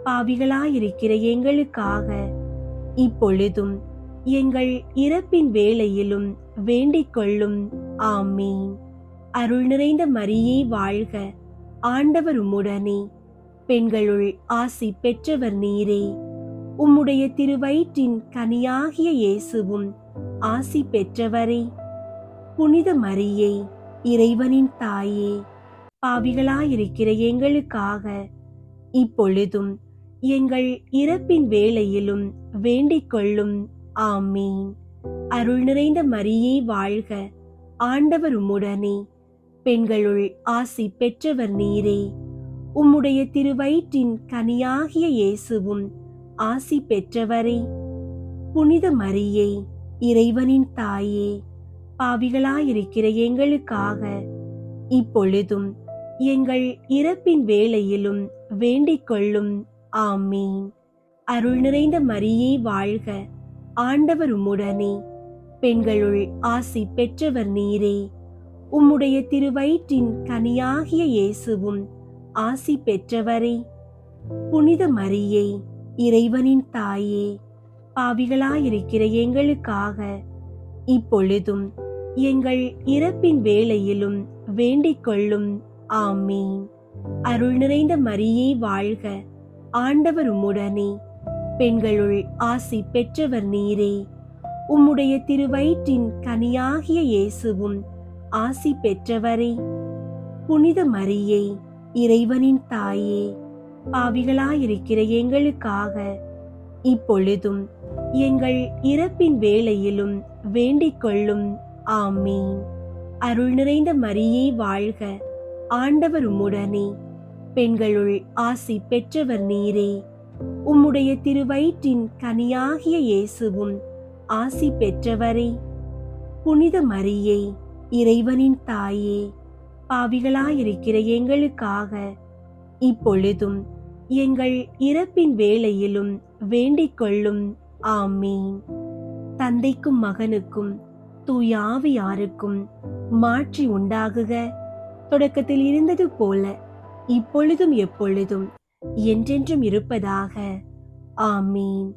பாவிகளாயிருக்கிற எங்களுக்காக இப்பொழுதும் எங்கள் இறப்பின் வேளையிலும் வேண்டிக் கொள்ளும். ஆமீன். அருள் நிறைந்த மரியே வாழ்க, ஆண்டவர் உம்முடனே, பெண்களுள் ஆசி பெற்றவர் நீரே. உம்முடைய திருவயிற்றின் கனியாகிய இயேசுவும் ஆசி பெற்றவரே. புனித மரியே, இறைவனின் தாயே, பாவிகளாயிருக்கிற எங்களுக்காக இப்பொழுதும் எங்கள் இறப்பின் வேளையிலும் வேண்டிக் கொள்ளும். ஆமீன். அருள் நிறைந்த மரியே வாழ்க, ஆண்டவர் உம்முடனே, பெண்களுள் ஆசி பெற்றவர் நீரே. உம்முடைய திருவயிற்றின் கனியாகிய இயேசுவும் ஆசி பெற்றவரே. புனித மரியே, இறைவனின் தாயே, பாவிகளாயிருக்கிற எங்களுக்காக இப்பொழுதும் எங்கள் இறப்பின் வேளையிலும் வேண்டிக் கொள்ளும். ஆமீன். அருள் நிறைந்த மரியே வாழ்க, ஆண்டவர் உம்முடனே, பெண்களுள் ஆசி பெற்றவர் நீரே. உம்முடைய திருவயிற்றின் கனியாகிய இயேசுவும் ஆசி பெற்றவரே. புனித மரியே, இறைவனின் தாயே, பாவிகளாயிருக்கிற எங்களுக்காக இப்பொழுதும் எங்கள் இறப்பின் வேளையிலும் வேண்டிக் கொள்ளும். ஆமீன். அருள் நிறைந்த மரியே வாழ்க, ஆண்டவர் உம்முடனே, பெண்களுள் ஆசி பெற்றவர் நீரே. உம்முடைய திருவயிற்றின் கனியாகிய இயேசுவும் ஆசி பெற்றவரே. புனித மரியே, இறைவனின் தாயே, பாவிகளாயிருக்கிற எங்களுக்காக இப்பொழுதும் எங்கள் இறப்பின் வேளையிலும் வேண்டிக் கொள்ளும். ஆமீன். அருள் நிறைந்த மரியே வாழ்க, ஆண்டவர் உம்முடனே, பெண்களுள் ஆசி பெற்றவர் நீரே. உம்முடைய திருவயிற்றின் கனியாகிய இயேசுவும் ஆசி பெற்றவரே. புனித மரியே, இறைவனின் தாயே, பாவிகளாயிருக்கிற எங்களுக்காக இப்பொழுதும் எங்கள் இறப்பின் வேளையிலும் வேண்டிக் கொள்ளும். ஆமீன். தந்தைக்கும் மகனுக்கும் தூய ஆவியாருக்கும் மாட்சி உண்டாகுக. தொடக்கத்தில் இருந்தது போல இப்பொழுதும் எப்பொழுதும் என்றென்றும் இருப்பதாக. ஆமீன்.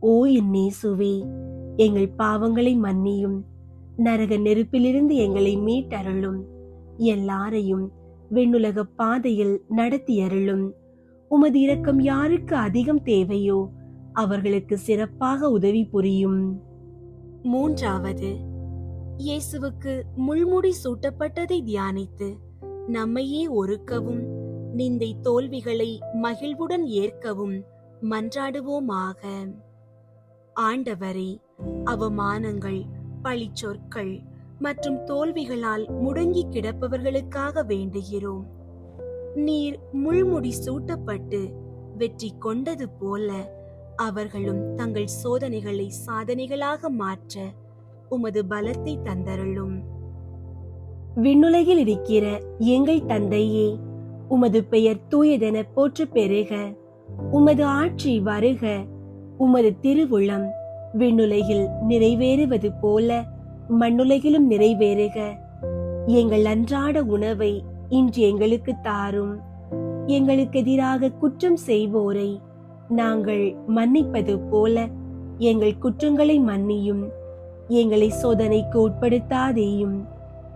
ஓ என் இயேசுவே, எங்கள் பாவங்களை மன்னியும், நரக நெருப்பிலிருந்து எங்களை மீட்டருளும், எல்லாரையும் விண்ணுலக பாதையில் நடத்தியருளும். உமது இரக்கம் யாருக்கு அதிகம் தேவையோ அவர்களுக்கு சிறப்பாக உதவி புரியும். மூன்றாவது, இயேசுவுக்கு முள்முடி சூட்டப்பட்டதை தியானித்து நம்மையே ஒருக்கவும் நிந்தை தோல்விகளை மகிழ்வுடன் ஏற்கவும் மன்றாடுவோமாக. ஆண்டவரே, அவமானங்கள், பழிச்சொற்கள் மற்றும் தோல்விகளால் முடங்கி கிடப்பவர்களுக்காக வேண்டுகிறோம். நீர் முள்முடி சூட்டப்பட்டு வெற்றி கொண்டது போல அவர்களும் தங்கள் சோதனைகளை சாதனைகளாக மாற்ற உமது பலத்தை தந்தருளும். விண்ணுலகில் இருக்கிற எங்கள் தந்தையே, உமது பெயர் தூயதென போற்று பெறுக. உமது ஆட்சி வருக. உமது திருவுளம் விண்ணுலகில் நிறைவேறுவது போல மண்ணுலகிலும் நிறைவேறுக. எங்கள் அன்றாட உணவை இன்று எங்களுக்கு தாரும். எங்களுக்கு எதிராக குற்றம் செய்வோரை நாங்கள் மன்னிப்பது போல எங்கள் குற்றங்களை மன்னியும். எங்களை சோதனைக்கு உட்படுத்தாதேயும்,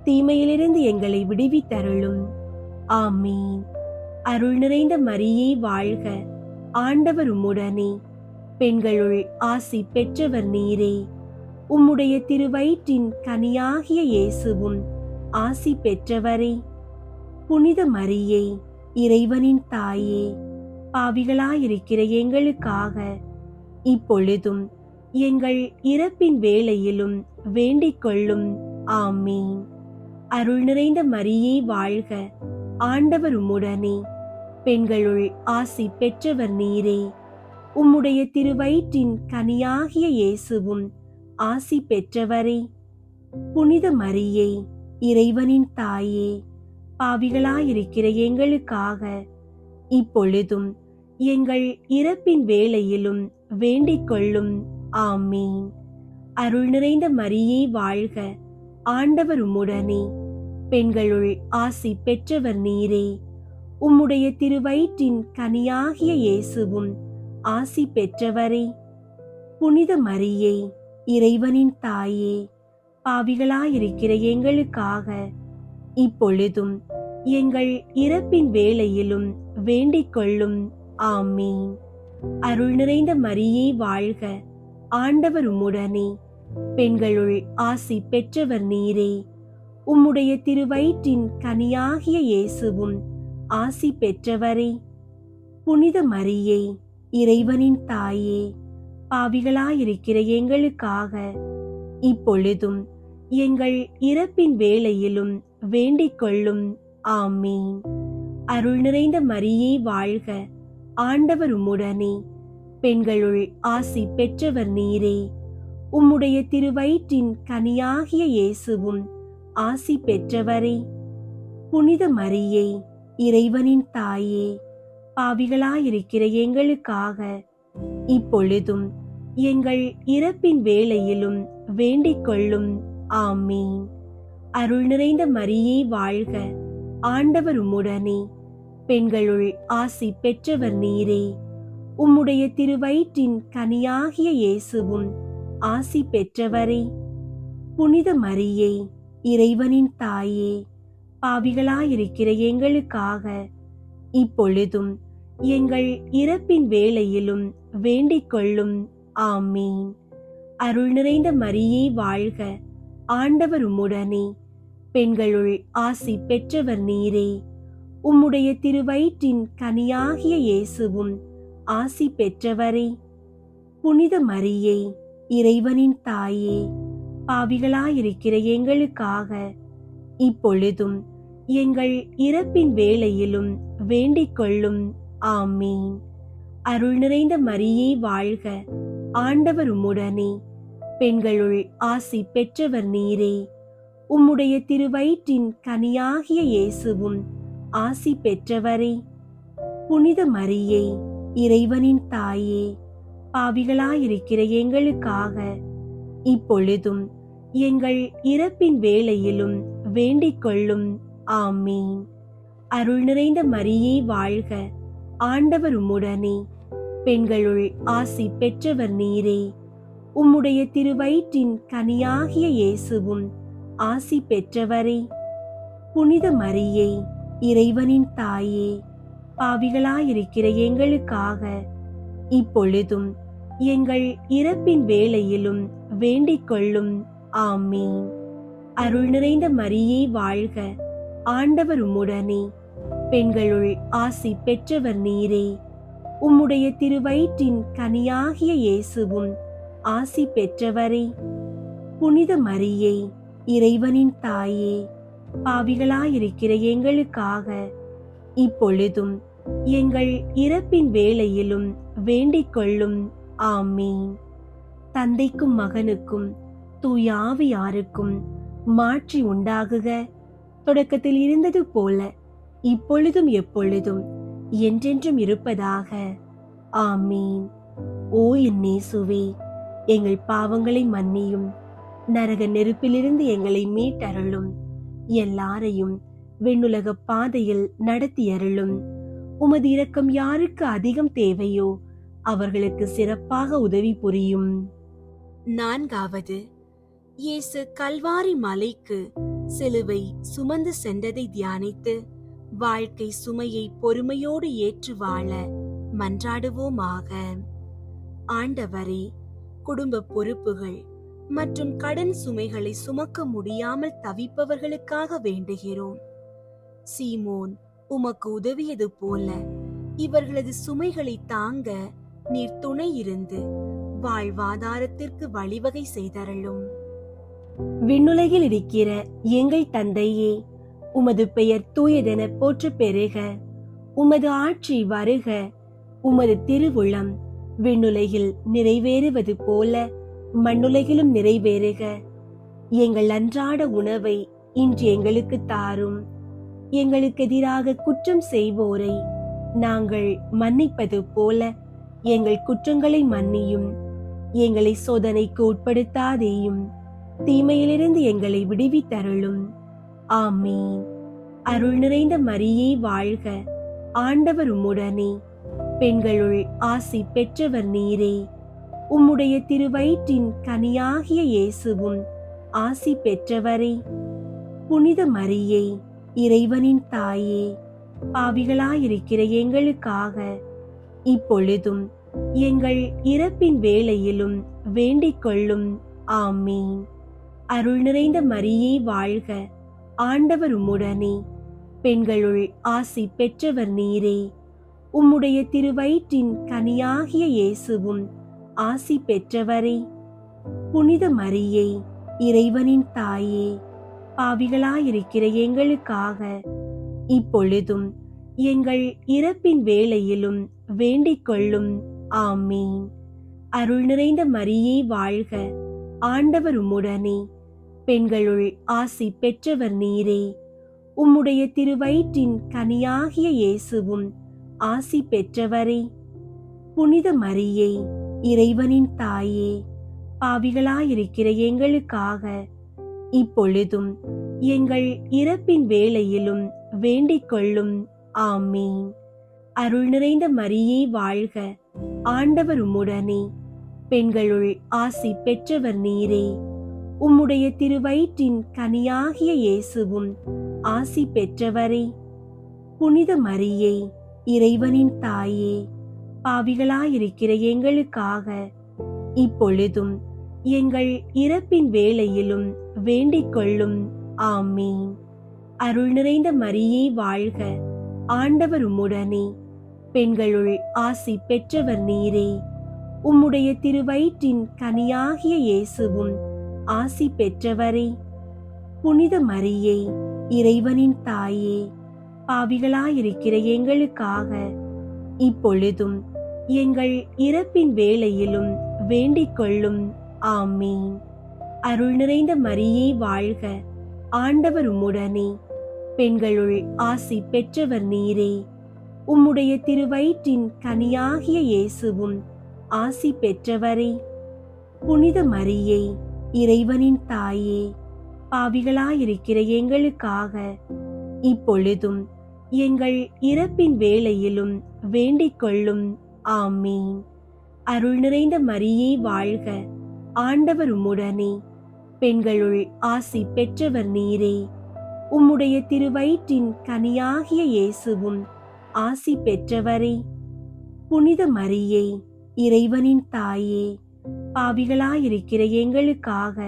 தீமையிலிருந்து எங்களை விடுவித்தருளும். ஆமீன். அருள் நிறைந்த மரியே வாழ்க, ஆண்டவர் உம்முடனே, பெண்களுள் ஆசி பெற்றவர் நீரே. உம்முடைய திருவயிற்றின் கனியாகிய இயேசுவும் ஆசி பெற்றவரே. புனித மரியே, இறைவனின் தாயே, பாவிகளாயிருக்கிற எங்களுக்காக இப்பொழுதும் எங்கள் இறப்பின் வேளையிலும் வேண்டிக் கொள்ளும். ஆமீன். அருள் நிறைந்த மரியே வாழ்க, ஆண்டவர் உம்முடனே, பெண்களுள் ஆசி பெற்றவர் நீரே. உம்முடைய திருவயிற்றின் கனியாகிய இயேசுவும் ஆசி பெற்றவரே. புனித மரியே, இறைவனின் தாயே, பாவிகளாயிருக்கிற எங்களுக்காக இப்பொழுதும் எங்கள் இறப்பின் வேளையிலும் வேண்டிக் கொள்ளும். ஆமீன். அருள் நிறைந்த மரியே வாழ்க, ஆண்டவர் உம்முடனே, பெண்களுள் ஆசி பெற்றவர் நீரே. உம்முடைய திருவயிற்றின் கனியாகிய இயேசுவும் ஆசி பெற்றவரே. புனித மரியே, இறைவனின் தாயே, பாவிகளாயிருக்கிற எங்களுக்காக இப்பொழுதும் எங்கள் இறப்பின் வேளையிலும் வேண்டிக் கொள்ளும். ஆமீன். அருள் நிறைந்த மரியே வாழ்க, ஆண்டவர் உம்முடனே, பெண்களுள் ஆசி பெற்றவர் நீரே. உம்முடைய திருவயிற்றின் கனியாகிய இயேசுவும் ஆசி பெற்றவரே. புனித மரியே, இறைவனின் தாயே, பாவிகளாயிருக்கிற எங்களுக்காக இப்பொழுதும் எங்கள் இறப்பின் வேளையிலும் வேண்டிக் கொள்ளும். ஆமீன். அருள் நிறைந்த மரியே வாழ்க, ஆண்டவர் உம்முடனே, பெண்களுள் ஆசி பெற்றவர் நீரே. உம்முடைய திருவயிற்றின் கனியாகிய இயேசுவும் ஆசி பெற்றவரே. புனித மரியே, இறைவனின் தாயே, பாவிகளாயிருக்கிற எங்களுக்காக இப்பொழுதும் எங்கள் இறப்பின் வேளையிலும் வேண்டிக் கொள்ளும். ஆமீன். அருள் நிறைந்த மரியே வாழ்க, ஆண்டவர் உம்முடனே, பெண்களுள் ஆசி பெற்றவர் நீரே. உம்முடைய திருவயிற்றின் கனியாகிய இயேசுவும் ஆசி பெற்றவரே. புனித மரியே, இறைவனின் தாயே, பாவிகளாயிருக்கிற எங்களுக்காக இப்பொழுதும் எங்கள் இறப்பின் வேளையிலும் வேண்டிக் கொள்ளும். ஆமீன். அருள் நிறைந்த மரியே வாழ்க, ஆண்டவர் உம்முடனே, பெண்களுள் ஆசி பெற்றவர் நீரே. உம்முடைய திருவயிற்றின் கனியாகிய இயேசுவும் ஆசி பெற்றவரே. புனித மரியே, இறைவனின் தாயே, பாவிகளாயிருக்கிற எங்களுக்காக இப்பொழுதும் எங்கள் இறப்பின் வேளையிலும் வேண்டிக் கொள்ளும். ஆமீன். அருள் நிறைந்த மரியே வாழ்க, ஆண்டவர் உம்முடனே, பெண்களுள் ஆசி பெற்றவர் நீரே. உம்முடைய திருவயிற்றின் கனியாகிய இயேசுவும் ஆசி பெற்றவரே. புனித மரியே, இறைவனின் தாயே, பாவிகளாயிருக்கிற எங்களுக்காக இப்பொழுதும் எங்கள் இறப்பின் வேளையிலும் வேண்டிக் கொள்ளும். ஆமீன். அருள் நிறைந்த மரியே வாழ்க, ஆண்டவர் உம்முடனே, பெண்களுள் ஆசி பெற்றவர் நீரே. உம்முடைய திருவயிற்றின் கனியாகிய இயேசுவும் ஆசி பெற்றவரே. புனித மரியே, இறைவனின் தாயே, பாவிகளாயிருக்கிற எங்களுக்காக இப்பொழுதும் எங்கள் இறப்பின் வேளையிலும் வேண்டிக் கொள்ளும். ஆமீன். அருள் நிறைந்த மரியே வாழ்க, ஆண்டவர் உம்முடனே, பெண்களுள் ஆசி பெற்றவர் நீரே. உம்முடைய திருவயிற்றின் கனியாகிய இயேசுவும் ஆசி பெற்றவரே. புனித மரியே, இறைவனின் தாயே, பாவிகளாயிருக்கிற எங்களுக்காக இப்பொழுதும் எங்கள் இறப்பின் வேளையிலும் வேண்டிக் கொள்ளும். ஆமீன். தந்தைக்கும் மகனுக்கும் தூய ஆவியாருக்கும் மாட்சி உண்டாகுக. தொடக்கத்தில் இருந்தது போல இப்பொழுதும் எப்பொழுதும் என்றென்றும் இருப்பதாக. ஆமீன். ஓ என் இயேசுவே, எங்கள் பாவங்களை மன்னியும், நரக நெருப்பிலிருந்து எங்களை மீட்டருளும், எல்லாரையும் விண்ணுலக பாதையில் நடத்தியருளும். உமது இரக்கம் யாருக்கு அதிகம் தேவையோ அவர்களுக்கு சிறப்பாக உதவி புரியும். 4வது, இயேசு கல்வாரி மலைக்கு சிலுவை சுமந்து சென்றதை தியானித்து வாழ்க்கை சுமையை பொறுமையோடு ஏற்று வாழ மன்றாடுவோமாக. ஆண்டவரே, குடும்ப பொறுப்புகள் மற்றும் கடன் சுமைகளை சுமக்க முடியாமல் தவிப்பவர்களுக்காக வேண்டுகிறோம். சீமோன் உமக்கு உதவியது போல இவர்களது சுமைகளை தாங்க நீர் துணை இருந்து வாழ்வாதாரத்திற்கு வழிவகை செய்தருளும். விண்ணுலகில் இருக்கிற எங்கள் தந்தையே, உமது பெயர் தூயதென போற்ற பெறுக. உமது ஆட்சி வருக. உமது திருவுளம் விண்ணுலகில் நிறைவேறுவது போல மண்ணுலகிலும் நிறைவேறுக. எங்கள் அன்றாட உணவை இன்று எங்களுக்கு தாரும். எங்களுக்கு எதிராக குற்றம் செய்வோரை நாங்கள் மன்னிப்பது போல எங்கள் குற்றங்களை மன்னியும். எங்களை சோதனைக்கு உட்படுத்தாதேயும், தீமையிலிருந்து எங்களை விடுவித்தருளும். ஆமீன். அருள் நிறைந்த மரியே வாழ்க, ஆண்டவர் உம்முடனே. பெண்களுள் ஆசி பெற்றவர் நீரே. உம்முடைய திருவயிற்றின் கனியாகிய இயேசுவும் ஆசி பெற்றவரே. புனித மரியே, இறைவனின் தாயே, பாவிகளாயிருக்கிற எங்களுக்காக இப்பொழுதும் எங்கள் இறப்பின் வேளையிலும் வேண்டிக் கொள்ளும். ஆமீன். அருள் நிறைந்த மரியே வாழ்க, ஆண்டவர் உம்முடனே. பெண்களுள் ஆசி பெற்றவர் நீரே. உம்முடைய திருவயிற்றின் கனியாகிய இயேசுவும் ஆசி பெற்றவரே. புனித மரியே, இறைவனின் தாயே, பாவிகளாயிருக்கிற எங்களுக்காக இப்பொழுதும் எங்கள் இறப்பின் வேளையிலும் வேண்டிக் கொள்ளும். ஆமீன். அருள் நிறைந்த மரியே வாழ்க, ஆண்டவர் உம்முடனே. பெண்களுள் ஆசி பெற்றவர் நீரே. உம்முடைய திருவயிற்றின் கனியாகிய இயேசுவும் ஆசி பெற்றவரே. புனித மரியே, இறைவனின் தாயே, பாவிகளாயிருக்கிற எங்களுக்காக இப்பொழுதும் எங்கள் இறப்பின் வேளையிலும் வேண்டிக் கொள்ளும். ஆமீன். அருள் நிறைந்த மரியே வாழ்க, ஆண்டவர் உம்முடனே. பெண்களுள் ஆசி பெற்றவர் நீரே. உம்முடைய திருவயிற்றின் கனியாகிய இயேசுவும் ஆசி பெற்றவரே. புனித மரியே, இறைவனின் தாயே, பாவிகளாயிருக்கிற எங்களுக்காக இப்பொழுதும் எங்கள் இறப்பின் வேளையிலும் வேண்டிக் கொள்ளும். ஆமீன். அருள் நிறைந்த மரியே வாழ்க, ஆண்டவர் உம்முடனே. பெண்களுள் ஆசி பெற்றவர் நீரே. உம்முடைய திருவயிற்றின் கனியாகிய இயேசுவும் ஆசி பெற்றவரே. புனித மரியே, இறைவனின் தாயே, பாவிகளாயிருக்கிற எங்களுக்காக இப்பொழுதும் எங்கள் இறப்பின் வேளையிலும் வேண்டிக் கொள்ளும். ஆமீன். அருள் நிறைந்த மரியே வாழ்க, ஆண்டவர் உம்முடனே. பெண்களுள் ஆசி பெற்றவர் நீரே. உம்முடைய திருவயிற்றின் கனியாகிய இயேசுவும் ஆசி பெற்றவரே. புனித மரியே, இறைவனின் தாயே, பாவிகளாயிருக்கிற எங்களுக்காக இப்பொழுதும் எங்கள் இறப்பின் வேளையிலும் வேண்டிக் கொள்ளும். ஆமீன். அருள் நிறைந்த மரியே வாழ்க, ஆண்டவர் உம்முடனே. பெண்களுள் ஆசி பெற்றவர் நீரே. உம்முடைய திருவயிற்றின் கனியாகிய இயேசுவும் ஆசி பெற்றவரே. புனித மரியே, இறைவனின் தாயே, பாவிகளாயிருக்கிற எங்களுக்காக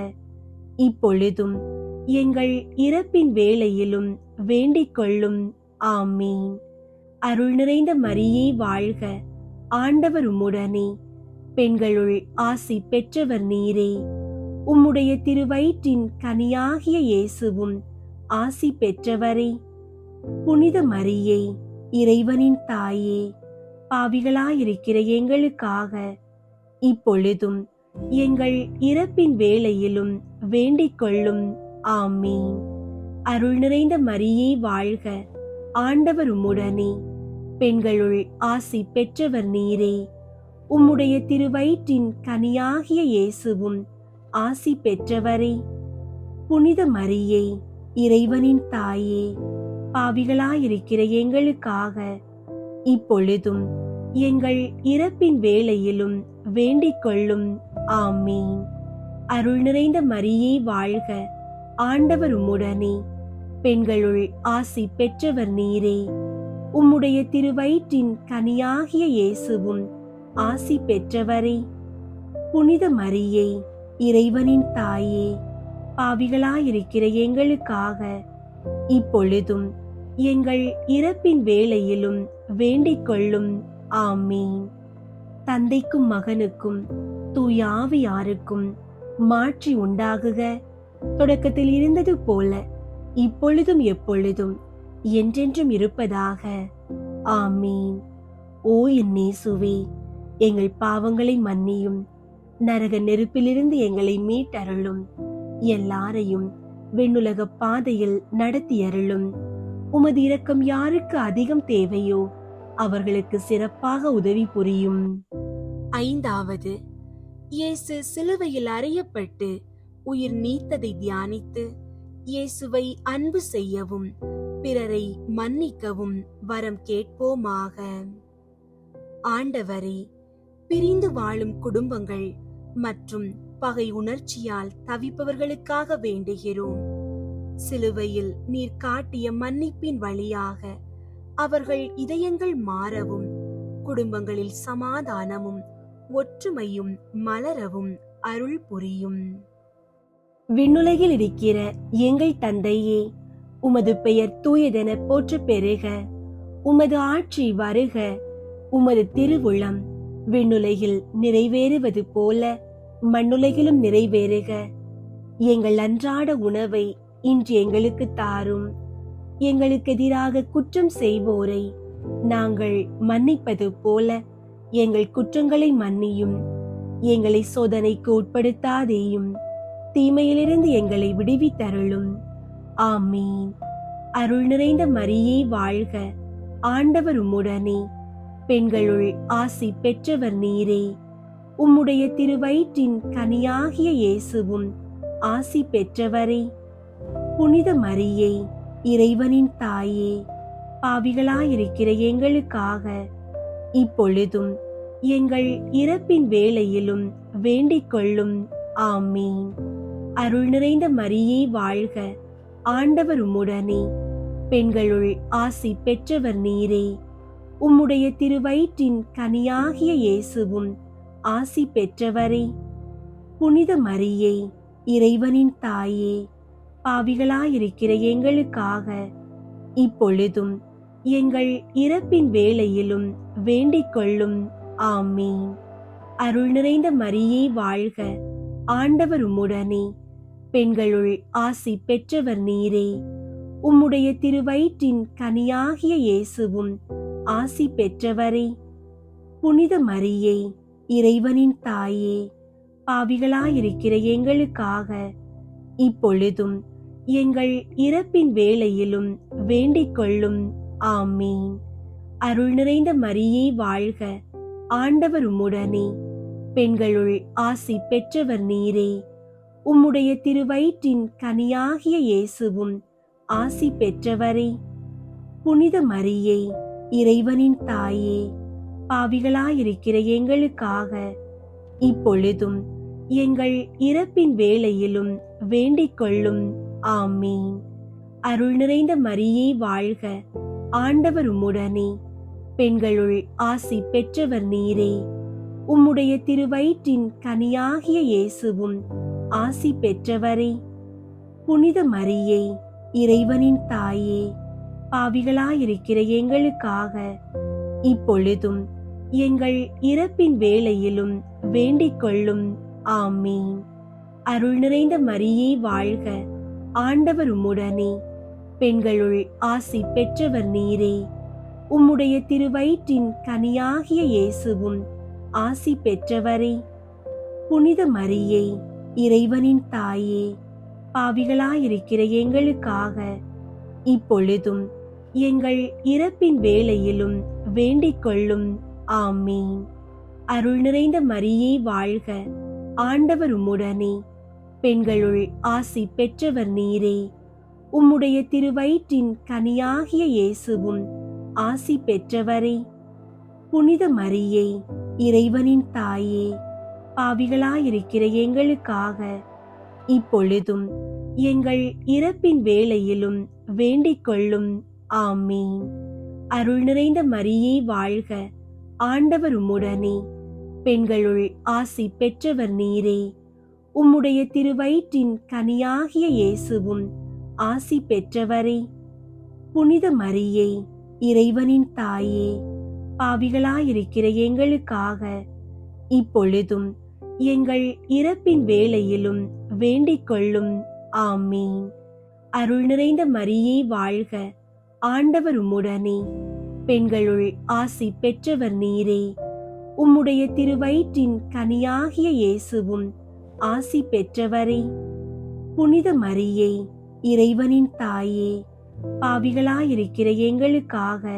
இப்பொழுதும் எங்கள் இறப்பின் வேளையிலும் வேண்டிக் கொள்ளும். ஆமீன். அருள் நிறைந்த மரியே வாழ்க, ஆண்டவர் உம்முடனே. பெண்களுள் ஆசி பெற்றவர் நீரே. உம்முடைய திருவயிற்றின் கனியாகிய இயேசுவும் ஆசி பெற்றவரே. புனித மரியே, இறைவனின் தாயே, பாவிகளாயிருக்கிற எங்களுக்காக இப்பொழுதும் எங்கள் இறப்பின் வேளையிலும் வேண்டிக் கொள்ளும். ஆமீன். அருள் நிறைந்த மரியே வாழ்க, ஆண்டவர் உம்முடனே. பெண்களுள் ஆசி பெற்றவர் நீரே. உம்முடைய திருவயிற்றின் கனியாகிய இயேசுவும் ஆசி பெற்றவரே. புனித மரியே, இறைவனின் தாயே, பாவிகளாயிருக்கிற எங்களுக்காக இப்பொழுதும் எங்கள் இறப்பின் வேளையிலும் வேண்டிக் கொள்ளும். ஆமீன். அருள் நிறைந்த மரியே வாழ்க, ஆண்டவர் உம்முடனே. பெண்களுள் ஆசி பெற்றவர் நீரே. உம்முடைய திருவயிற்றின் கனியாகிய இயேசுவும் ஆசி பெற்றவரே. புனித மரியே, இறைவனின் தாயே, பாவிகளாயிருக்கிற எங்களுக்காக இப்பொழுதும் எங்கள் இறப்பின் வேளையிலும் வேண்டிக் கொள்ளும். ஆமீன். தந்தைக்கும் மகனுக்கும் தூய ஆவியாருக்கும் மாட்சி உண்டாகுக. தொடக்கத்தில் இருந்தது போல இப்பொழுதும் எப்பொழுதும் என்றென்றும் இருப்பதாக. ஆமீன். ஓ என் இயேசுவே, எங்கள் பாவங்களை மன்னியும். நரக நெருப்பிலிருந்து எங்களை மீட்டருளும். எல்லாரையும் விண்ணுலக பாதையில் நடத்தியருளும். உமது இரக்கம் யாருக்கு அதிகம் தேவையோ அவர்களுக்கு சிறப்பாக உதவி புரியும். ஐந்தாவது, இயேசு சிலுவையில் அறையப்பட்டு உயிர் நீத்ததை தியானித்து இயேசுவை அன்பு செய்யவும் பிறரை மன்னிக்கவும் வரம் கேட்போமாக. ஆண்டவரே, பிரிந்து வாழும் குடும்பங்கள் மற்றும் பகை உணர்ச்சியால் தவிப்பவர்களுக்காக வேண்டுகிறோம். சிலுவையில் நீர் காட்டிய மன்னிப்பின் வழியாக அவர்கள் இதயங்கள் மாறவும் குடும்பங்களில் சமாதானமும் ஒற்றுமையும் மலரவும் அருள் புரியும். விண்ணுலகில் இருக்கிற எங்கள் தந்தையே, உமது பெயர் தூயதென போற்றப் பெறுக. உமது ஆட்சி வருக. உமது திருவுளம் விண்ணுலகில் நிறைவேறுவது போல மண்ணுலகிலும் நிறைவேறுக. எங்கள் அன்றாட உணவை இன்று எங்களுக்கு தாரும். எங்களுக்கு எதிராக குற்றம் செய்வோரை நாங்கள் மன்னிப்பது போல எங்கள் குற்றங்களை மன்னியும். எங்களை சோதனைக்கு உட்படுத்தாதேயும், தீமையிலிருந்து எங்களை விடுவித்தருளும். ஆமீன். அருள் நிறைந்த மரியே வாழ்க. ஆண்டவர் உம்முடனே, பெண்களுள் ஆசி பெற்றவர் நீரே. உம்முடைய திருவயிற்றின் கனியாகிய இயேசுவும் ஆசி பெற்றவரே. புனித மரியே, இறைவனின் தாயே, பாவிகளாயிருக்கிற எங்களுக்காக இப்பொழுதும் எங்கள் இறப்பின் வேளையிலும் வேண்டிக் கொள்ளும். ஆமீன். அருள் நிறைந்த மரியே வாழ்க. ஆண்டவர் உம்முடனே, பெண்களுள் ஆசி பெற்றவர் நீரே. உம்முடைய திருவயிற்றின் கனியாகிய இயேசுவும் ஆசி பெற்றவரே. புனித மரியே, இறைவனின் தாயே, பாவிகளாயிருக்கிற எங்களுக்காக இப்பொழுதும் எங்கள் இறப்பின் வேளையிலும் வேண்டிக் கொள்ளும். ஆமீன். அருள் நிறைந்த மரியே வாழ்க. ஆண்டவர் உம்முடனே, பெண்களுள் ஆசி பெற்றவர் நீரே. உம்முடைய திருவயிற்றின் கனியாகிய இயேசுவும் ஆசி பெற்றவரே. புனித மரியே, இறைவனின் தாயே, பாவிகளாயிருக்கிற எங்களுக்காக இப்பொழுதும் எங்கள் இறப்பின் வேளையிலும் வேண்டிக் கொள்ளும். ஆமீன். அருள் நிறைந்த மரியே வாழ்க. ஆண்டவர் உம்முடனே, பெண்களுள் ஆசி பெற்றவர் நீரே. உம்முடைய திருவயிற்றின் கனியாகிய இயேசுவும் ஆசி பெற்றவரே. புனித மரியே, இறைவனின் தாயே, பாவிகளாயிருக்கிற எங்களுக்காக இப்பொழுதும் எங்கள் இறப்பின் வேளையிலும் வேண்டிக் கொள்ளும். ஆமீன். அருள் நிறைந்த மரியே வாழ்க. ஆண்டவர் உம்முடனே, பெண்களுள் ஆசி பெற்றவர் நீரே. உம்முடைய திருவயிற்றின் கனியாகிய இயேசுவும் ஆசி பெற்றவரே. புனித மரியே, இறைவனின் தாயே, பாவிகளாயிருக்கிற எங்களுக்காக இப்பொழுதும் எங்கள் இறப்பின் வேளையிலும் வேண்டிக் கொள்ளும். ஆமீன். அருள் நிறைந்த மரியே வாழ்க. ஆண்டவர் உம்முடனே, பெண்களுள் ஆசி பெற்றவர் நீரே. உம்முடைய திருவயிற்றின் கனியாகிய இயேசுவும் ஆசி பெற்றவரே. புனித மரியே, இறைவனின் தாயே, பாவிகளாயிருக்கிற எங்களுக்காக இப்பொழுதும் எங்கள் இறப்பின் வேளையிலும் வேண்டிக் கொள்ளும். ஆமீன். அருள் நிறைந்த மரியே வாழ்க. ஆண்டவர் உம்முடனே, பெண்களுள் ஆசி பெற்றவர் நீரே. உம்முடைய திருவயிற்றின் கனியாகிய இயேசுவும் ஆசி பெற்றவரே. புனித மரியே, இறைவனின் தாயே, பாவிகளாயிருக்கிற எங்களுக்காக இப்பொழுதும் எங்கள் இறப்பின் வேளையிலும் வேண்டிக் கொள்ளும். ஆமீன். அருள் நிறைந்த மரியே வாழ்க. ஆண்டவர் உம்முடனே, பெண்களுள் ஆசி பெற்றவர் நீரே. உம்முடைய திருவயிற்றின் கனியாகிய இயேசுவும் ஆசி பெற்றவரே. புனித மரியே, இறைவனின் தாயே, பாவிகளாயிருக்கிற எங்களுக்காக இப்பொழுதும் எங்கள் இறப்பின் வேளையிலும் வேண்டிக் கொள்ளும். ஆமீன். அருள் நிறைந்த மரியே வாழ்க. ஆண்டவர் உம்முடனே, பெண்களுள் ஆசி பெற்றவர் நீரே. உம்முடைய திருவயிற்றின் கனியாகிய இயேசுவும் ஆசி பெற்றவரே. புனித மரியே, இறைவனின் தாயே, பாவிகளாயிருக்கிற எங்களுக்காக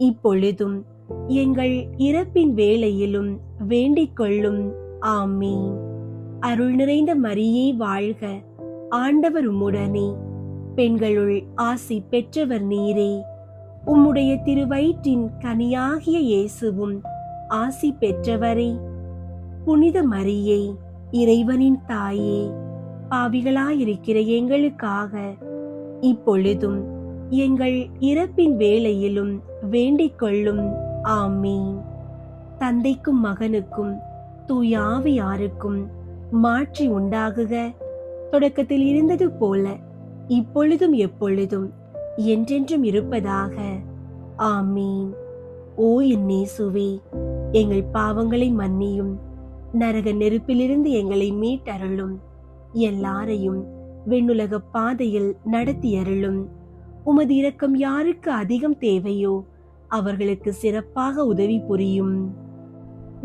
இப்பொழுதும் எங்கள் இறப்பின் வேளையிலும் வேண்டிக் கொள்ளும். ஆமீன். அருள் நிறைந்த மரியே வாழ்க, ஆண்டவர் உம்முடனே, பெண்களுள் ஆசி பெற்றவர் நீரே. உம்முடைய திருவயிற்றின் கனியாகிய இயேசுவும் ஆசி பெற்றவரே. புனித மரியே, இறைவனின் தாயே, பாவிகளாயிருக்கிற எங்களுக்காக இப்பொழுதும் எங்கள் இறப்பின் வேளையிலும் வேண்டிக் கொள்ளும். ஆமீன். தந்தைக்கும் மகனுக்கும் தூய ஆவியாருக்கும் மாட்சி உண்டாகுக. தொடக்கத்தில் இருந்தது போல இப்பொழுதும் எப்பொழுதும் என்றென்றும் இருப்பதாக. ஆமீன். ஓ என் இயேசுவே, எங்கள் பாவங்களை மன்னியும், நரக நெருப்பிலிருந்து எங்களை மீட்டருளும், எல்லாரையும் விண்ணுலக பாதையில் நடத்தியருளும். உமது இரக்கம் யாருக்கு அதிகம் தேவையோ அவர்களுக்கு சிறப்பாக உதவி புரியும்.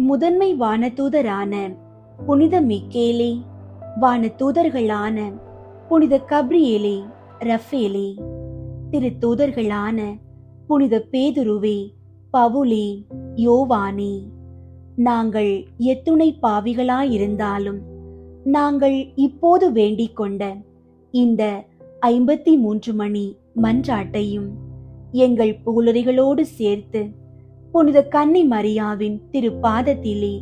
முதன்மை வானதூதரான புனித மிக்கேலே, வானதூதர்களான புனித கப்ரியேலே, ரஃபேலே, திருத்தூதர்களான புனித பேதுருவே, பவுலே, யோவானே, நாங்கள் எத்துணை பாவிகளாயிருந்தாலும் நாங்கள் இப்போது வேண்டிக் கொண்ட இந்த 53 மணி மன்றாட்டையும் எங்கள் புகழுரைகளோடு சேர்த்து புனித கன்னி மரியாவின் திருப்பாதத்திலே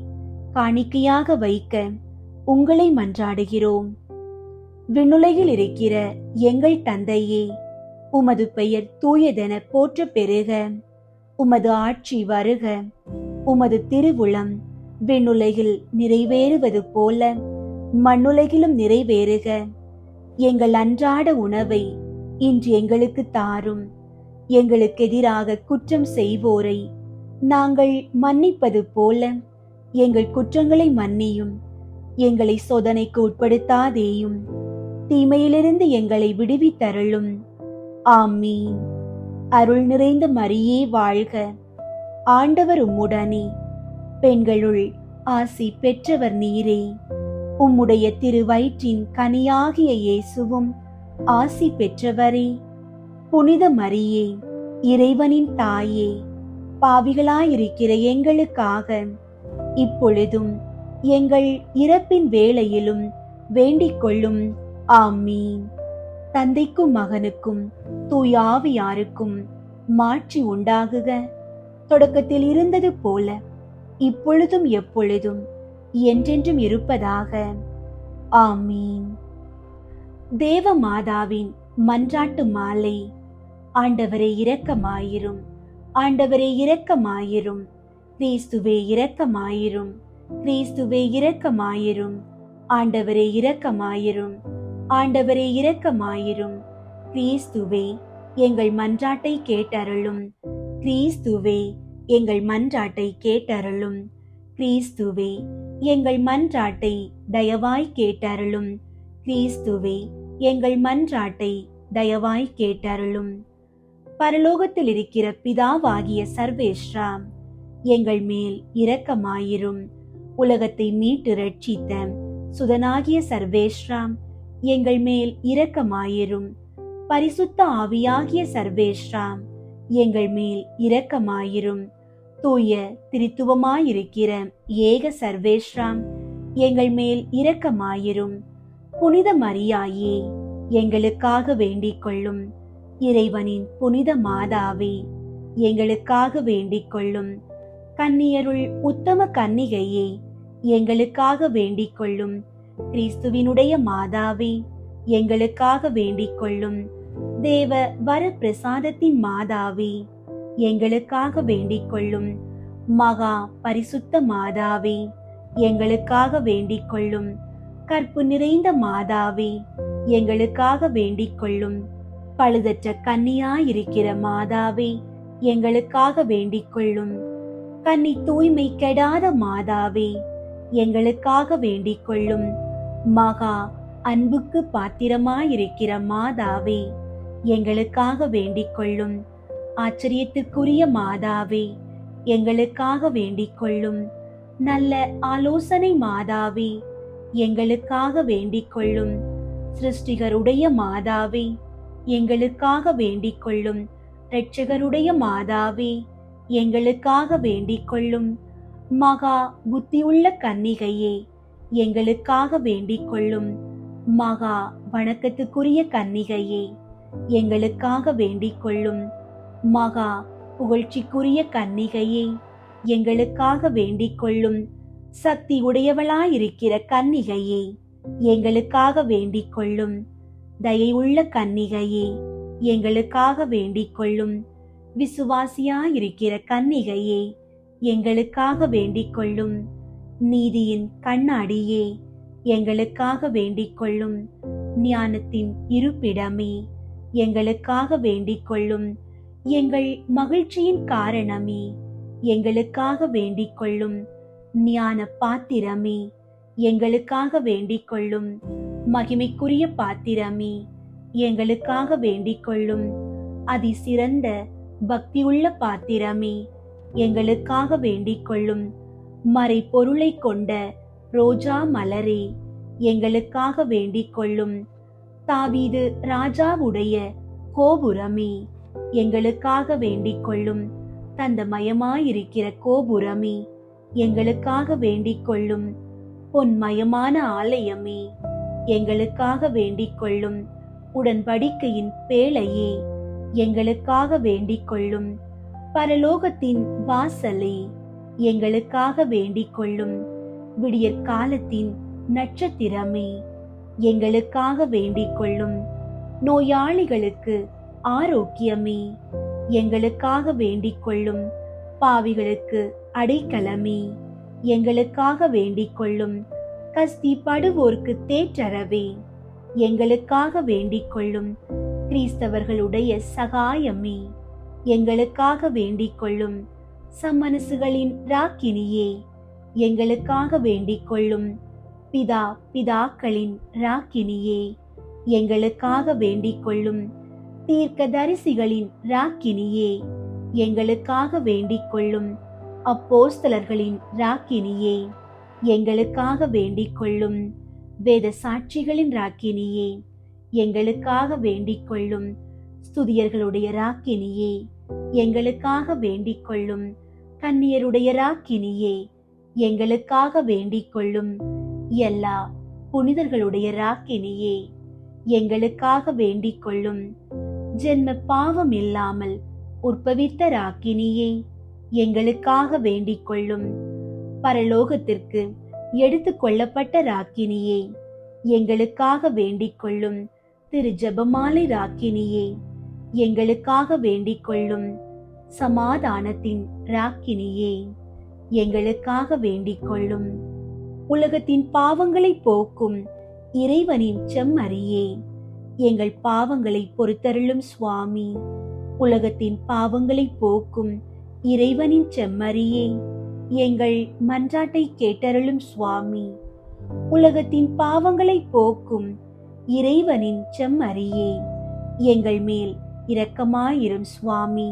காணிக்கையாக வைக்க உங்களை மன்றாடுகிறோம். விண்ணுலகில் இருக்கிற எங்கள் தந்தையே, உமது பெயர் தூயதென போற்ற பெருக. உமது ஆட்சி வருக. உமது திருவுளம் விண்ணுலகில் நிறைவேறுவது போல மண்ணுலகிலும் நிறைவேறுக. எங்கள் அன்றாட உணவை இன்று எங்களுக்கு தாரும். எங்களுக்கு எதிராக குற்றம் செய்வோரை நாங்கள் மன்னிப்பது போல எங்கள் குற்றங்களை மன்னியும். எங்களை சோதனைக்கு உட்படுத்தாதேயும், தீமையிலிருந்து எங்களை விடுவித்தருளும். ஆமீன். அருள் நிறைந்த மரியே வாழ்க, ஆண்டவர் உம்முடனே, பெண்களுள் ஆசி பெற்றவர் நீரே. உம்முடைய திருவயிற்றின் கனியாகிய இயேசுவும் ஆசி பெற்றவரே. புனித மரியே, இறைவனின் தாயே, பாவிகளாயிருக்கிற எங்களுக்காக இப்பொழுதும் எங்கள் இறப்பின் வேளையிலும் வேண்டிக் கொள்ளும். ஆமீன். தந்தைக்கும் மகனுக்கும் தூய ஆவியாருக்கும் மாட்சி உண்டாகுக. தொடக்கத்தில் இருந்தது போல இப்பொழுதும் எப்பொழுதும் என்றென்றும் இருப்பதாக. ஆமீன். தேவ மாதாவின் மன்றாட்டு மாலை. ஆண்டவரே இரக்கமாயிரும், ஆண்டவரே இரக்கமாயிரும், கிறிஸ்துவே இரக்கமாயிரும், கிறிஸ்துவே இரக்கமாயிரும், ஆண்டவரே இரக்கமாயிரும், ஆண்டவரே இரக்கமாயிரும், கிறிஸ்துவே எங்கள் மன்றாட்டை கேட்டருளும், கிறிஸ்துவே எங்கள் மன்றாட்டை கேட்டருளும், கிறிஸ்துவே எங்கள் மன்றாட்டை தயவாய் கேட்டருளும், கிறிஸ்துவே எங்கள் மன்றாட்டை தயவாய் கேட்டருளும். பரலோகத்தில் இருக்கிற பிதாவாகிய சர்வேஸ்வரா, எங்கள் மேல் இரக்கமாயிரும். உலகத்தை மீட்டு ரட்சித்த சுதனாகிய சர்வேஸ்வரா, எங்கள் மேல் இரக்கமாயிரும். பரிசுத்த ஆவியாகிய சர்வேஸ்வரா, எங்கள் மேல் இரக்கமாயிரும். தூய திரித்துவமாயிருக்கிற ஏக சர்வேஸ்வரா, எங்கள் மேல் இரக்கமாயிரும். புனித மரியாயே, எங்களுக்காக வேண்டிக் கொள்ளும். இறைவனின் புனித மாதாவே, எங்களுக்காக வேண்டிக் கொள்ளும். கன்னியருள் உத்தம கன்னிகையே, எங்களுக்காக வேண்டிக் கொள்ளும். கிறிஸ்துவினுடைய மாதாவே, எங்களுக்காக வேண்டிக் கொள்ளும். தேவ வர பிரசாதத்தின் மாதாவே, எங்களுக்காக வேண்டிக் கொள்ளும். மகா பரிசுத்த மாதாவே, எங்களுக்காக வேண்டிக் கொள்ளும். கற்பு நிறைந்த மாதாவே, எங்களுக்காக வேண்டிக் கொள்ளும். பழுதற்ற கன்னியாயிருக்கிற மாதாவே, எங்களுக்காக வேண்டிக் கொள்ளும். கன்னி தூய்மை கெடாத மாதாவே, எங்களுக்காக வேண்டிக் கொள்ளும். மகா அன்புக்கு பாத்திரமாயிருக்கிற மாதாவே, எங்களுக்காக வேண்டிக் கொள்ளும். ஆச்சரியத்துக்குரிய மாதாவே, எங்களுக்காக வேண்டிக் கொள்ளும். நல்ல ஆலோசனை மாதாவே, எங்களுக்காக வேண்டிக் கொள்ளும். சிருஷ்டிகருடைய மாதாவே, எங்களுக்காக வேண்டிக் கொள்ளும். இரட்சகருடைய மாதாவே, எங்களுக்காக வேண்டிக் கொள்ளும். மகா புத்தியுள்ள கன்னிகையே, எங்களுக்காக வேண்டிக் கொள்ளும். மகா வணக்கத்துக்குரிய கன்னிகையே, எங்களுக்காக வேண்டிக் கொள்ளும். மகா புகழ்ச்சிக்குரிய கன்னிகையே, எங்களுக்காக வேண்டிக் கொள்ளும். சக்தி உடையவளாயிருக்கிற கன்னிகையே, எங்களுக்காக வேண்டிக் கொள்ளும். தயையுள்ள கன்னிகையே, எங்களுக்காக வேண்டிக் கொள்ளும். விசுவாசியாயிருக்கிற கன்னிகையே, எங்களுக்காக வேண்டிக் கொள்ளும். நீதியின் கண்ணாடியே, எங்களுக்காக வேண்டிக் கொள்ளும். ஞானத்தின் இருப்பிடமே, எங்களுக்காக வேண்டிக் கொள்ளும். எங்கள் மகிழ்ச்சியின் காரணமே, எங்களுக்காக வேண்டிக் கொள்ளும். ஞான பாத்திரமே, எங்களுக்காக வேண்டிக் கொள்ளும். மகிமைக்குரிய பாத்திரமே, எங்களுக்காக வேண்டிக் கொள்ளும். அதிசிறந்த பக்தியுள்ள பாத்திரமே, எங்களுக்காக வேண்டிக் கொள்ளும். மறை பொருளை கொண்ட ரோஜா மலரே, எங்களுக்காக வேண்டிக் கொள்ளும். தாவீது ராஜாவுடைய கோபுரமே, எங்களுக்காக வேண்டிக் கொள்ளும். தந்தமயமாயிருக்கிற கோபுரமே, எங்களுக்காக வேண்டிக் கொள்ளும். பொன்மயமான ஆலயமே, எங்களுக்காக வேண்டிக் கொள்ளும். உடன்படிக்கையின் பேழையே, எங்களுக்காக வேண்டிக் கொள்ளும். பரலோகத்தின் வாசலே, எங்களுக்காக வேண்டிக் கொள்ளும். விடியற் காலத்தின் நட்சத்திரமே, எங்களுக்காக வேண்டிக் கொள்ளும். நோயாளிகளுக்கு ஆரோக்கியமே, எங்களுக்காக வேண்டிக் கொள்ளும். பாவிகளுக்கு அடைக்கலமே, எங்களுக்காக வேண்டிக் கொள்ளும். கஸ்தி படுவோர்க்கு தேற்றரவே, எங்களுக்காக வேண்டிக் கொள்ளும். கிறிஸ்தவர்களுடைய சகாயமே, எங்களுக்காக வேண்டிக் கொள்ளும். சம்மனசுகளின் ராக்கினியே, எங்களுக்காக வேண்டிக் கொள்ளும். பிதாக்களின் ராக்கினியே, எங்களுக்காக வேண்டிக் கொள்ளும். தீர்க்கதரிசிகளின் ராக்கினியே, எங்களுக்காக வேண்டிக் கொள்ளும். அப்போஸ்தலர்களின் ராக்கினியே, எங்களுக்காக வேண்டிக் கொள்ளும். வேத சாட்சிகளின் ராக்கினியே, எங்களுக்காக வேண்டிக் கொள்ளும். ஸ்துதியர்களுடைய ராக்கினியே, எங்களுக்காக வேண்டிக் கொள்ளும். கன்னியருடைய ராக்கினியே, எங்களுக்காக வேண்டிக் கொள்ளும். எல்லா புனிதர்களுடைய ராக்கினியே, எங்களுக்காக வேண்டிக் கொள்ளும். ஜென்ம பாவம் இல்லாமல் உற்பவித்த ராக்கினியே, எங்களுக்காக வேண்டிக் கொள்ளும். பரலோகத்திற்கு எடுத்து கொள்ளப்பட்ட ராக்கினியே, எங்களுக்காக வேண்டிக் கொள்ளும். திரு ஜெபமாலை ராக்கினியே, எங்களுக்காக வேண்டிக் கொள்ளும். சமாதானத்தின் ராக்கினியே, எங்களுக்காக வேண்டிக் கொள்ளும். உலகத்தின் பாவங்களை போக்கும் இறைவனின் செம்மறியே, எங்கள் பாவங்களை பொறுத்தருளும் சுவாமி. உலகத்தின் பாவங்களை போக்கும் இறைவனின் செம்மறியே, எங்கள் மன்றாட்டை கேட்டருளும் சுவாமி. உலகத்தின் பாவங்களை போக்கும் இறைவனின் செம்மறியே, எங்கள் மேல் இரக்கமாயிரும் சுவாமி.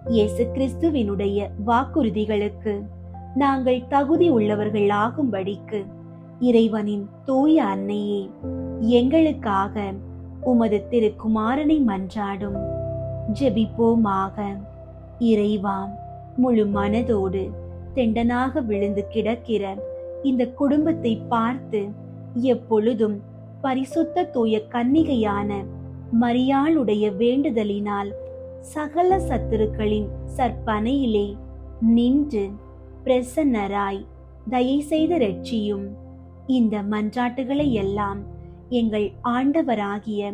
இயேசு கிறிஸ்துவினுடைய வாக்குறுதிகளுக்கு நாங்கள் தகுதி உள்ளவர்கள் ஆகும்படிக்கு இறைவனின் தூய அன்னையே, எங்களுக்காக உமது திருக்குமாரனை மன்றாடும். ஜெபிப்போமாக. இறைவா, முழு மனதோடு தெண்டனாக விழுந்து கிடக்கிற இந்த குடும்பத்தை பார்த்து எப்பொழுதும் பரிசுத்த தூய கன்னிகையான மரியாளுடைய வேண்டுதலினால் சகல சத்துருக்களின் சற்பனையிலே நின்று பிரசன்னராய் தயை செய்து ரட்சியும். இந்த மன்றாட்டுகளை எல்லாம் எங்கள் ஆண்டவராகிய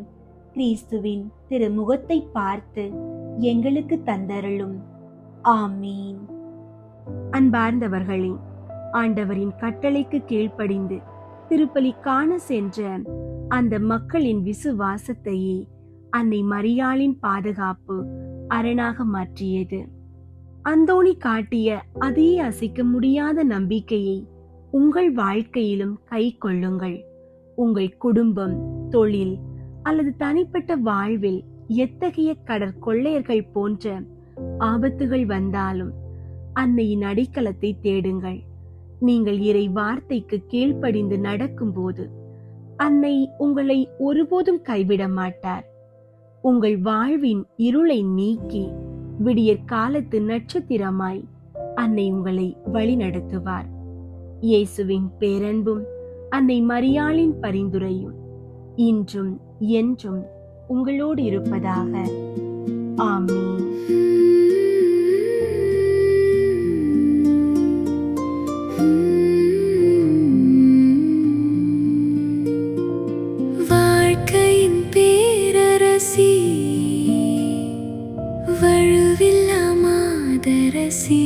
கிறிஸ்துவின் திருமுகத்தை பார்த்து எங்களுக்கு தந்தருளும். ஆமீன். அன்பார்ந்தவர்களே, ஆண்டவரின் கட்டளைக்கு கீழ்ப்படிந்து திருப்பலி காண சென்ற அந்த மக்களின் விசுவாசத்தையே அன்னை மரியாளின் பாதுகாப்பு அரணாக மாற்றியது. அந்தோணி காட்டிய அதே அசைக்க முடியாத நம்பிக்கையை உங்கள் வாழ்க்கையிலும் கை கொள்ளுங்கள். உங்கள் குடும்பம், தொழில் அல்லது தனிப்பட்ட வாழ்வில் எத்தகைய கடற்கொள்ளையர்கள் போன்ற ஆபத்துகள் வந்தாலும் அன்னையின் அடைக்கலத்தை தேடுங்கள். நீங்கள் இறை வார்த்தைக்கு கீழ்ப்படிந்து நடக்கும்போது அன்னை உங்களை ஒருபோதும் கைவிட மாட்டார். உங்கள் வாழ்வின் இருளை நீக்கி விடியற் காலத்து நட்சத்திரமாய் அன்னை உங்களை வழிநடத்துவார். இயேசுவின் பேரன்பும் அன்னை மரியாளின் பரிந்துரையும் இன்றும் என்றும் உங்களோடு இருப்பதாக. ஆமென். வாழ்க்கையின் பேரரசி, வழுவில்லா மாதரசி.